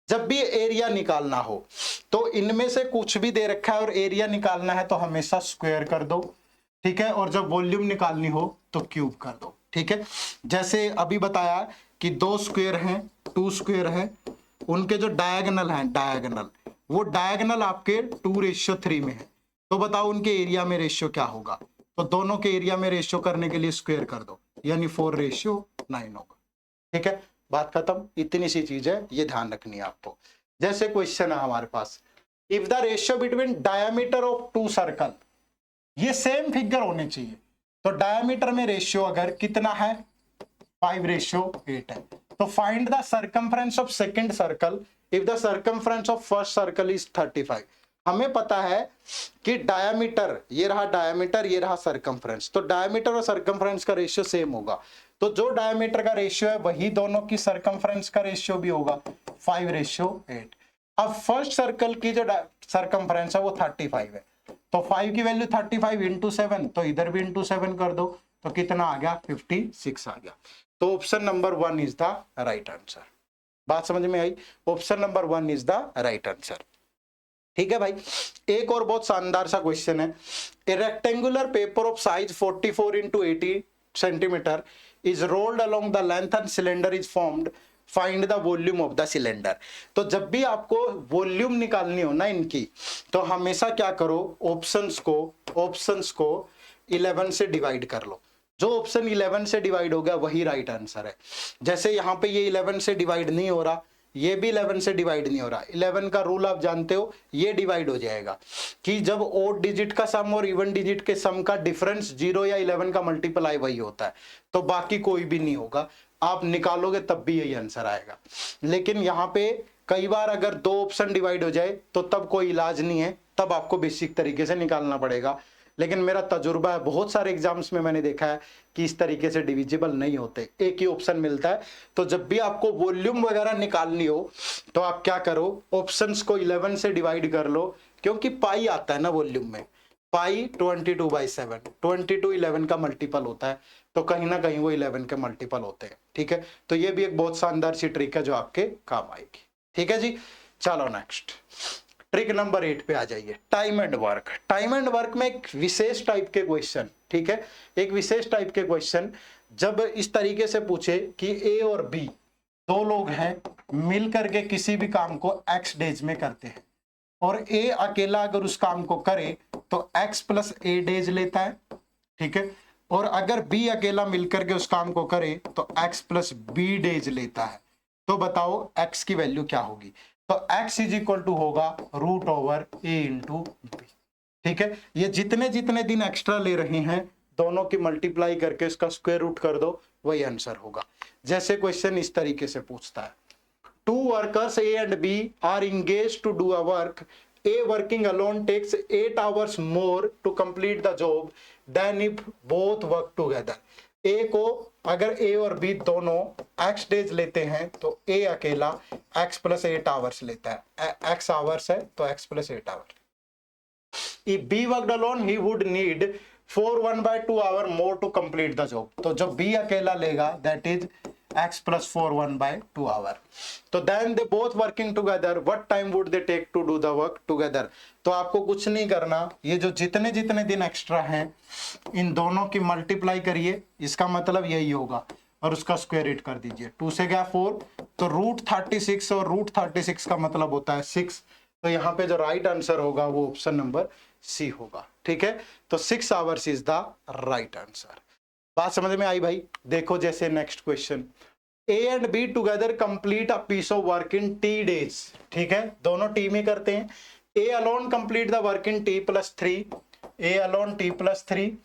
जब भी एरिया निकालना हो तो इनमें से कुछ भी दे रखा है और एरिया निकालना है तो हमेशा स्क्वायर कर दो, ठीक है, और जब वॉल्यूम निकालनी हो तो क्यूब कर दो, ठीक है। जैसे अभी बताया कि 2 स्क्वायर हैं, 2 स्क्वायर है, उनके जो डायगोनल हैं, डायगोनल, वो डायगोनल आपके 2:3 में है, तो बताओ उनके एरिया में रेशियो क्या होगा। तो दोनों के एरिया में रेशियो करने के लिए स्क्वायर कर दो, यानी 4:9 होगा, ठीक है, बात खत्म। इतनी सी चीज है, ये ध्यान रखनी है आपको। जैसे क्वेश्चन है हमारे पास, if the ratio between diameter of 2 circle, ये सेम फिगर होने चाहिए, तो डायमीटर में रेशियो अगर कितना है 5:8 है, तो find the circumference of second circle if the circumference of first circle is 35। हमें पता है कि डायमीटर, ये रहा डायमीटर, ये रहा सर्कमफ्रेंस, तो डायमीटर और सर्कमफ्रेंस का रेशियो सेम होगा, तो जो डायमीटर का रेशियो है वही दोनों की सर्कमफ्रेंस का रेशियो भी होगा 5:8। अब फर्स्ट सर्कल की जो सर्कमफ्रेंस है वो 35 है, तो 5 की वैल्यू 35 इंटू 7, तो इधर भी इंटू 7 कर दो, तो कितना आ गया 56 आ गया। तो option number 1 is the right answer. बात समझ में आई, option number 1 is the right answer, ठीक है भाई। एक और बहुत शानदार सा क्वेश्चन है, ए rectangular paper of size 44 into 80 centimetre is rolled along the length and cylinder is formed, find the volume of the cylinder. तो जब भी आपको वॉल्यूम निकालनी हो ना इनकी, तो हमेशा क्या करो, ऑप्शंस को 11 से डिवाइड कर लो। जो ऑप्शन 11 से डिवाइड हो गया वही राइट आंसर है। जैसे यहाँ पे ये 11 से डिवाइड नहीं हो रहा, ये भी 11 से डिवाइड नहीं हो रहा। 11 का रूल आप जानते हो, ये डिवाइड हो जाएगा कि जब ओड डिजिट का सम और इवन डिजिट के सम का डिफरेंस 0 या 11 का मल्टीप्लाई वही होता है, तो बाकी कोई भी नहीं होगा। आप निकालोगे तब भी यही आंसर आएगा। लेकिन यहाँ पे कई बार अगर 2 ऑप्शन डिवाइड हो जाए तो तब कोई इलाज नहीं है, तब आपको बेसिक तरीके से निकालना पड़ेगा। लेकिन मेरा तजुर्बा है, बहुत सारे एग्जाम्स में मैंने देखा है कि इस तरीके से डिविजिबल नहीं होते, एक ही ऑप्शन मिलता है। तो जब भी आपको वॉल्यूम वगैरह निकालनी हो तो आप क्या करो, ऑप्शंस को 11 से डिवाइड कर लो, क्योंकि पाई आता है ना वॉल्यूम में, पाई 22/7, 22 11 का मल्टीपल होता है, तो कहीं ना कहीं वो 11 के मल्टीपल होते हैं, ठीक है। तो ये भी एक बहुत शानदार सी ट्रिक है जो आपके काम आएगी, ठीक है जी। चलो नेक्स्ट ट्रिक नंबर 8 पे आ जाइए, time and work. Time and work में एक विशेष टाइप के क्वेश्चन, ठीक है, एक विशेष टाइप के क्वेश्चन जब इस तरीके से पूछे कि ए और बी 2 लोग हैं, मिल करके किसी भी काम को x डेज में करते हैं, और ए अकेला अगर उस काम को करे तो x + a डेज लेता है, ठीक है, और अगर बी अकेला मिलकर के उस काम को करे तो x + b डेज लेता है। तो बताओ x की वैल्यू क्या होगी। तो x = होगा √a इंटू बी, ठीक है। ये जितने जितने दिन एक्स्ट्रा ले रहे हैं दोनों की मल्टीप्लाई करके इसका स्क्वायर रूट कर दो, वही आंसर होगा। जैसे क्वेश्चन इस तरीके से पूछता है, 2 workers A and B are engaged to do a work. A working alone takes 8 hours more to complete the job than if both work together. A को अगर A और B दोनों x डेज लेते हैं तो A अकेला x + 8 hours लेता है, x आवर्स है तो x + 8 hours. If B worked alone, he would need 4 1/2 hour more to complete the job. तो जब B अकेला लेगा that is x + 4 1/2 hour. तो then they both working together, what time would they take to do the work together? तो आपको कुछ नहीं करना, ये जो जितने जितने दिन एक्स्ट्रा हैं इन दोनों की मल्टीप्लाई करिए, इसका मतलब यही होगा, और उसका स्क्वायर रूट कर दीजिए। 2 से गया 4, तो √36, और √36 का मतलब होता है 6। तो यहाँ पे जो राइट आंसर होगा वो ऑप्शन नंबर सी होगा, ठीक है। तो 6 hours is the right answer. बात समझ में आई भाई। देखो जैसे next question, A and B together complete a piece of work in T days, ठीक है, दोनों टी में करते हैं। A alone complete the work in T + 3, A alone T + 3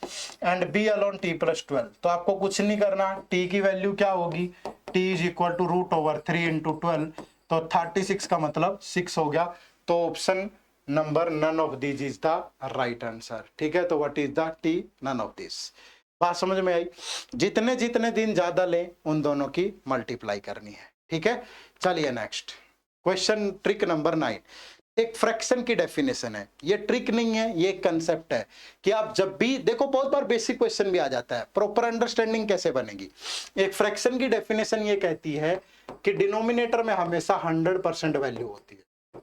and B alone T + 12। तो आपको कुछ नहीं करना, T की वैल्यू क्या होगी, T = √3 × 12, तो 36 का मतलब 6 हो गया। तो option number none of this is the right answer, ठीक है। तो what is the T, none of this. बात समझ में आई। जितने जितने दिन ज्यादा लें उन दोनों की मल्टीप्लाई करनी है, ठीक है। चलिए नेक्स्ट, क्वेश्चन ट्रिक नंबर 9, एक फ्रैक्शन की डेफिनेशन है, ये ट्रिक नहीं है, ये कंसेप्ट है कि आप जब भी देखो, बहुत बार बेसिक क्वेश्चन भी आ जाता है, प्रॉपर अंडरस्टैंडिंग कैसे बनेगी। एक फ्रैक्शन की डेफिनेशन ये कहती है कि डिनोमिनेटर में हमेशा 100% वैल्यू होती है,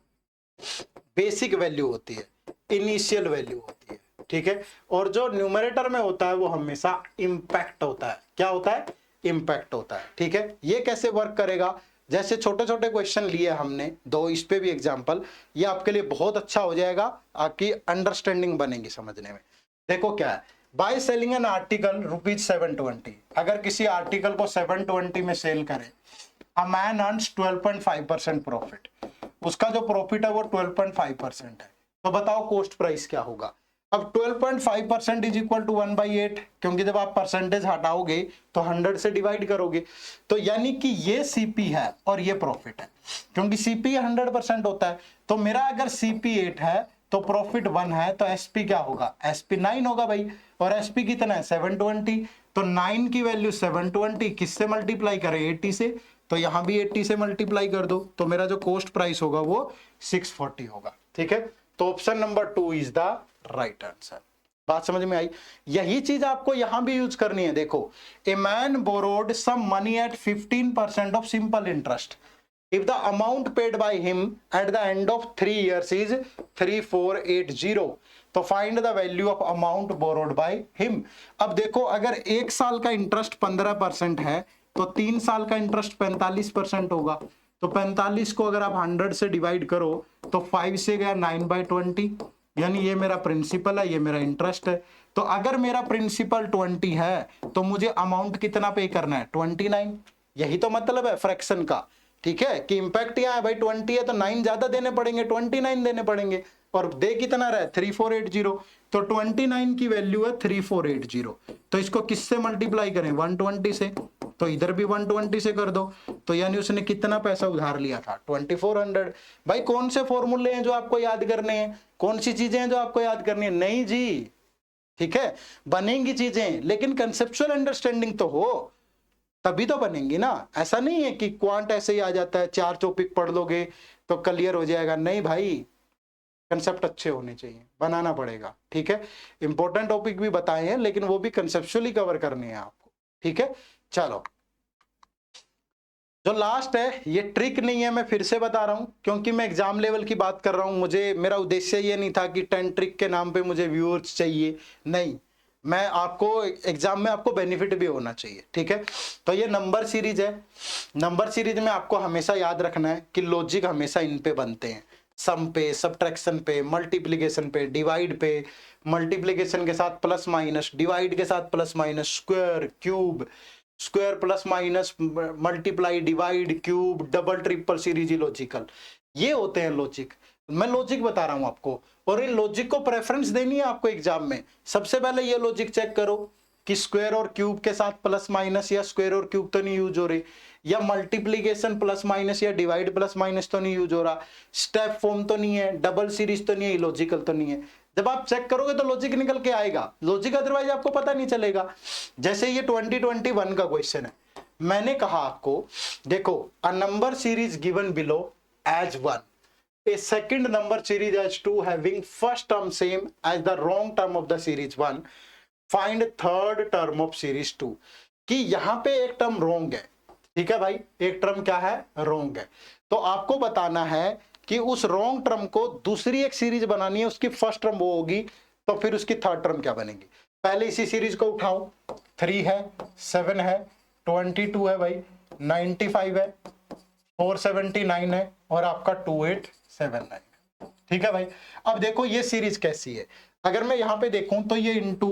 बेसिक वैल्यू होती है, इनिशियल वैल्यू होती है, ठीक है, और जो न्यूमरेटर में होता है वो हमेशा इंपैक्ट होता है। क्या होता है? इंपैक्ट होता है, ठीक है। ये कैसे वर्क करेगा? जैसे छोटे छोटे क्वेश्चन लिए हमने दो, इस पे भी एग्जांपल, ये आपके लिए बहुत अच्छा हो जाएगा, आपकी अंडरस्टैंडिंग बनेगी समझने में। देखो क्या है, बाय सेलिंग एन आर्टिकल ₹720, अगर किसी आर्टिकल को 720 में सेल करें, अ मैन अर्न्स 12.5% प्रॉफिट, उसका जो प्रॉफिट है वो 12.5% है। तो बताओ कॉस्ट प्राइस क्या होगा? अब 12.5% इज इक्वल टू 1/8, क्योंकि जब आप परसेंटेज हटाओगे तो 100 से डिवाइड करोगे, तो यानी कि ये सीपी है और ये प्रॉफिट है, क्योंकि सीपी 100% होता है। तो मेरा अगर सीपी 8 है तो प्रॉफिट 1 है, तो एसपी क्या होगा? एसपी 9 होगा भाई, और एसपी कितना है? 720। तो 9 की वैल्यू 720 किससे मल्टीप्लाई करें? 80 से, तो यहां भी 80 से मल्टीप्लाई कर दो, तो मेरा जो कॉस्ट प्राइस होगा वो 640 होगा, ठीक है। तो option number 2 is the right answer. बात समझ में आई? यही चीज आपको यहां भी यूज करनी है। देखो, a man borrowed some money at 15% of simple interest, if the amount paid by him at the end of 3 years is 3480, तो find the value of amount borrowed by him. अब देखो, अगर 1 साल का इंटरेस्ट 15% है तो 3 साल का इंटरेस्ट 45% होगा। तो 45 को अगर आप 100 से डिवाइड करो तो 5 से गया 9/20, यानी ये मेरा प्रिंसिपल है, ये मेरा इंटरेस्ट है। तो अगर मेरा प्रिंसिपल 20 है तो मुझे अमाउंट कितना पे करना है? 29। यही तो मतलब है फ्रैक्शन का, ठीक है, कि इंपैक्ट यहाँ है भाई 20 है तो 9 ज्यादा देने पड़ेंगे, 29 देने पड़ेंगे, और दे कितना रहा है? 3480। तो 29 की वैल्यू है 3480, तो इसको किससे मल्टीप्लाई करें? 120 से, तो इधर भी 120 से कर दो। तो यानी उसने कितना पैसा उधार लिया था? 2400। भाई कौन से फॉर्मूले हैं जो आपको याद करने हैं? कौन सी चीजें हैं जो आपको याद करनी है? नहीं जी, ठीक है, बनेंगी चीजें, लेकिन कंसेप्चुअल अंडरस्टैंडिंग तो हो, तभी तो बनेंगी ना। ऐसा नहीं है कि क्वांट ऐसे ही आ जाता है, 4 टॉपिक पढ़ लोगे तो क्लियर हो जाएगा, नहीं भाई, कंसेप्ट अच्छे होने चाहिए, बनाना पड़ेगा, ठीक है। इंपॉर्टेंट टॉपिक भी बताए हैं लेकिन वो भी कंसेप्चुअली कवर करने हैं आपको, ठीक है। चलो, जो लास्ट है ये ट्रिक नहीं है, मैं फिर से बता रहा हूं, क्योंकि मैं एग्जाम लेवल की बात कर रहा हूं। मुझे, मेरा उद्देश्य ये नहीं था कि 10 ट्रिक के नाम पे मुझे व्यूअर्स चाहिए, नहीं, मैं आपको एग्जाम में आपको बेनिफिट भी होना चाहिए, ठीक है। तो ये नंबर सीरीज है, नंबर सीरीज में आपको हमेशा याद रखना है कि लॉजिक हमेशा इन पे बनते हैं, सम पे, सब्ट्रैक्शन पे, मल्टीप्लिकेशन पे, डिवाइड पे, मल्टीप्लिकेशन के साथ प्लस माइनस, डिवाइड के साथ plus minus, square, cube, square plus minus, multiply, divide, cube, double triple series, logical, ये होते हैं लॉजिक। मैं लॉजिक बता रहा हूं आपको, और इन लॉजिक को प्रेफरेंस देनी है आपको एग्जाम में। सबसे पहले ये लॉजिक चेक करो कि स्क्वायर और क्यूब के साथ प्लस माइनस या स्क्वायर और क्यूब तो नहीं यूज हो रही, या मल्टीप्लीकेशन प्लस माइनस या डिवाइड प्लस माइनस तो नहीं यूज हो रहा, स्टेप फॉर्म तो नहीं है, डबल सीरीज तो नहीं है, लॉजिकल तो नहीं है। जब आप चेक करोगे तो लॉजिक निकल के आएगा, लॉजिक अदरवाइज आपको पता नहीं चलेगा। जैसे ये 2021 का क्वेश्चन है, मैंने कहा आपको, देखो, a number series given below as 1, a second number series as 2 having first term same as the wrong term of the series 1, find third term of series 2, कि यहां पे एक टर्म रोंग है, ठीक है भाई, एक टर्म क्या है? रोंग है। तो आपको बताना है कि उस रोंग टर्म को दूसरी एक सीरीज बनानी है, उसकी फर्स्ट टर्म वो होगी, तो फिर उसकी थर्ड टर्म क्या बनेगी? पहले इसी सीरीज को उठाओ, 3 है, 7 है, 22 है भाई, 95 है, 479 है, और आपका 2879, ठीक है भाई। अब देखो ये सीरीज कैसी है, अगर मैं यहां पे देखूं तो ये इंटू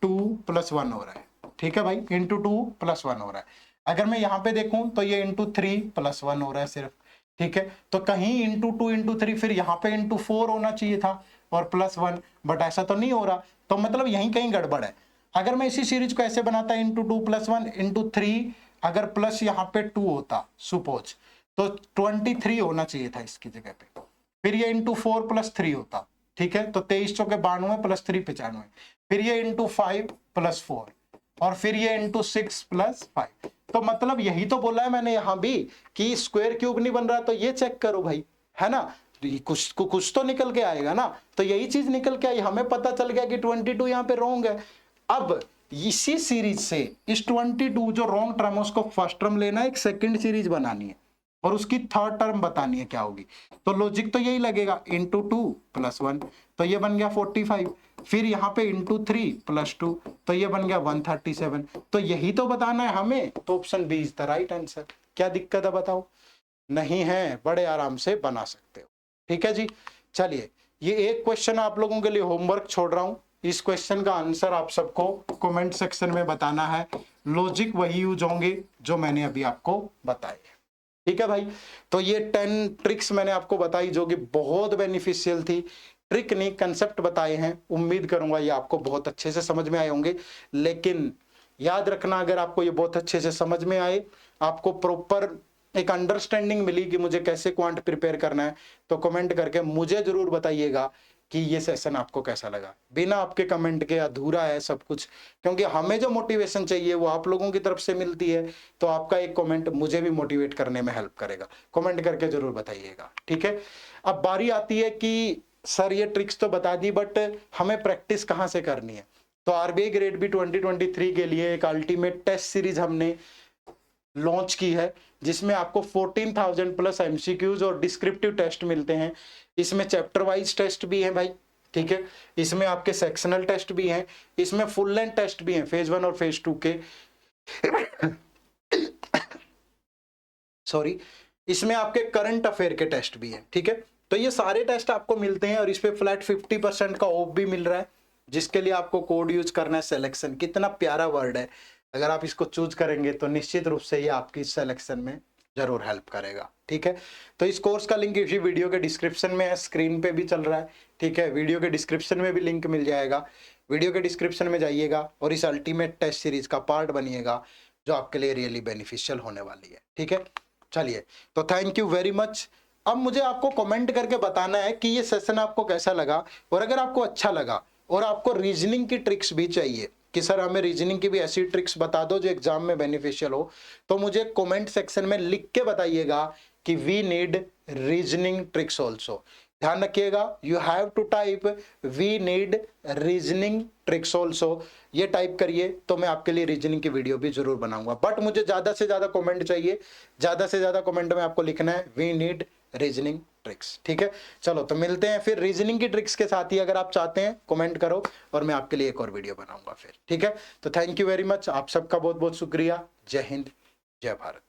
2 + 1 हो रहा है, ठीक है भाई, इंटू 2 + 1 हो रहा है। अगर मैं यहां पे देखूं तो ये इंटू 3 + 1 हो रहा है सिर्फ, ठीक है। तो कहीं इंटू 2 इंटू 3, फिर यहाँ पे इंटू 4 होना चाहिए था और +1, बट ऐसा तो नहीं हो रहा, तो मतलब यहीं कहीं गड़बड़ है। अगर मैं इसी सीरीज को ऐसे बनाता इंटू 2 + 1 इंटू 3, अगर प्लस यहाँ पे 2 होता सपोज, तो 23 होना चाहिए था इसकी जगह पे, फिर ये इंटू 4 + 3 होता, ठीक है। तो 23 × 4 = 92 + 3 = 95, फिर ये इंटू 5 + 4, और फिर ये इंटू 6 + 5, तो मतलब यही तो बोला है मैंने यहां भी कि स्क्वायर क्यूब नहीं बन रहा, तो ये चेक करो भाई, है ना, तो ये कुछ तो निकल के आएगा ना, तो यही चीज निकल के आई, हमें पता चल गया कि 22 यहाँ पे रॉन्ग है। अब इसी सीरीज से इस 22 जो रॉन्ग टर्म है उसको फर्स्ट टर्म लेना है, एक सेकंड सीरीज बनानी है और उसकी थर्ड टर्म बतानी है क्या होगी। तो लॉजिक तो यही लगेगा, इंटू 2 + 1, तो ये बन गया 45, फिर यहाँ पे इंटू 3 + 2, तो ये बन गया 137। तो यही तो बताना है हमें, तो option B is the right answer. क्या दिक्कत है बताओ? नहीं है, बड़े आराम से बना सकते हो। ठीक है जी, चलिए ये एक क्वेश्चन आप लोगों के लिए होमवर्क छोड़ रहा हूं, इस क्वेश्चन का आंसर आप सबको कमेंट सेक्शन में बताना है। लॉजिक वही यूज होंगे जो मैंने अभी आपको बताए। ठीक है भाई, तो ये 10 ट्रिक्स मैंने आपको बताई जो कि बहुत बेनिफिशियल थी। ट्रिक नहीं, कंसेप्ट बताए हैं, उम्मीद करूंगा ये आपको बहुत अच्छे से समझ में आए होंगे। लेकिन याद रखना, अगर आपको ये बहुत अच्छे से समझ में आए, आपको प्रॉपर एक अंडरस्टैंडिंग मिली कि मुझे कैसे क्वांट प्रिपेयर करना है, तो कमेंट करके मुझे जरूर बताइएगा कि ये सेशन आपको कैसा लगा। बिना आपके कमेंट के अधूरा है सब कुछ, क्योंकि हमें जो मोटिवेशन चाहिए वो आप लोगों की तरफ से मिलती है। तो आपका एक कमेंट मुझे भी मोटिवेट करने में हेल्प करेगा, कमेंट करके जरूर बताइएगा। ठीक है, अब बारी आती है कि सर ये ट्रिक्स तो बता दी, बट हमें प्रैक्टिस कहाँ से करनी है। तो आरबीआई ग्रेड बी 2023 के लिए एक अल्टीमेट टेस्ट सीरीज हमने लॉन्च की है, जिसमें आपको 14,000 प्लस एमसीक्यूज और डिस्क्रिप्टिव टेस्ट मिलते हैं। इसमें चैप्टर वाइज टेस्ट भी है भाई, ठीक है, इसमें आपके सेक्शनल टेस्ट भी हैं, इसमें फुल लेंथ टेस्ट भी हैं, फेज 1 और फेज 2 के सॉरी, इसमें आपके करंट अफेयर के टेस्ट भी हैं। ठीक है, तो ये सारे टेस्ट आपको मिलते हैं और इस पे फ्लैट 50% का ऑफ भी मिल रहा है, जिसके लिए आपको कोड यूज करना है सिलेक्शन। कितना प्यारा वर्ड है, अगर आप इसको चूज करेंगे तो निश्चित रूप से ये आपकी सिलेक्शन में जरूर हेल्प करेगा। ठीक है, तो इस कोर्स का लिंक इसी वीडियो के डिस्क्रिप्शन में है, स्क्रीन पे भी चल रहा है। ठीक है, वीडियो के डिस्क्रिप्शन में भी लिंक मिल जाएगा, वीडियो के डिस्क्रिप्शन में जाइएगा और इस अल्टीमेट टेस्ट सीरीज का पार्ट बनिएगा, जो आपके लिए रियली बेनिफिशियल होने वाली है। ठीक है, चलिए, तो थैंक यू वेरी मच। अब मुझे आपको कमेंट करके बताना है कि ये सेशन आपको कैसा लगा, और अगर आपको अच्छा लगा और आपको रीजनिंग की ट्रिक्स भी चाहिए कि सर हमें रीजनिंग की भी ऐसी ट्रिक्स बता दो जो एग्जाम में बेनिफिशियल हो, तो मुझे कमेंट सेक्शन में लिख के बताइएगा कि we need reasoning tricks also. ध्यान रखिएगा, you have to type we need reasoning tricks also. ये टाइप करिए तो मैं आपके लिए रीजनिंग की वीडियो भी जरूर बनाऊंगा, बट मुझे ज्यादा से ज्यादा कमेंट चाहिए, ज्यादा से ज्यादा कमेंट में आपको लिखना है वी नीड रीजनिंग ट्रिक्स। ठीक है, चलो तो मिलते हैं फिर रीजनिंग की ट्रिक्स के साथ ही। अगर आप चाहते हैं कमेंट करो और मैं आपके लिए एक और वीडियो बनाऊंगा फिर। ठीक है, तो थैंक यू वेरी मच, आप सबका बहुत बहुत शुक्रिया। जय हिंद, जय भारत।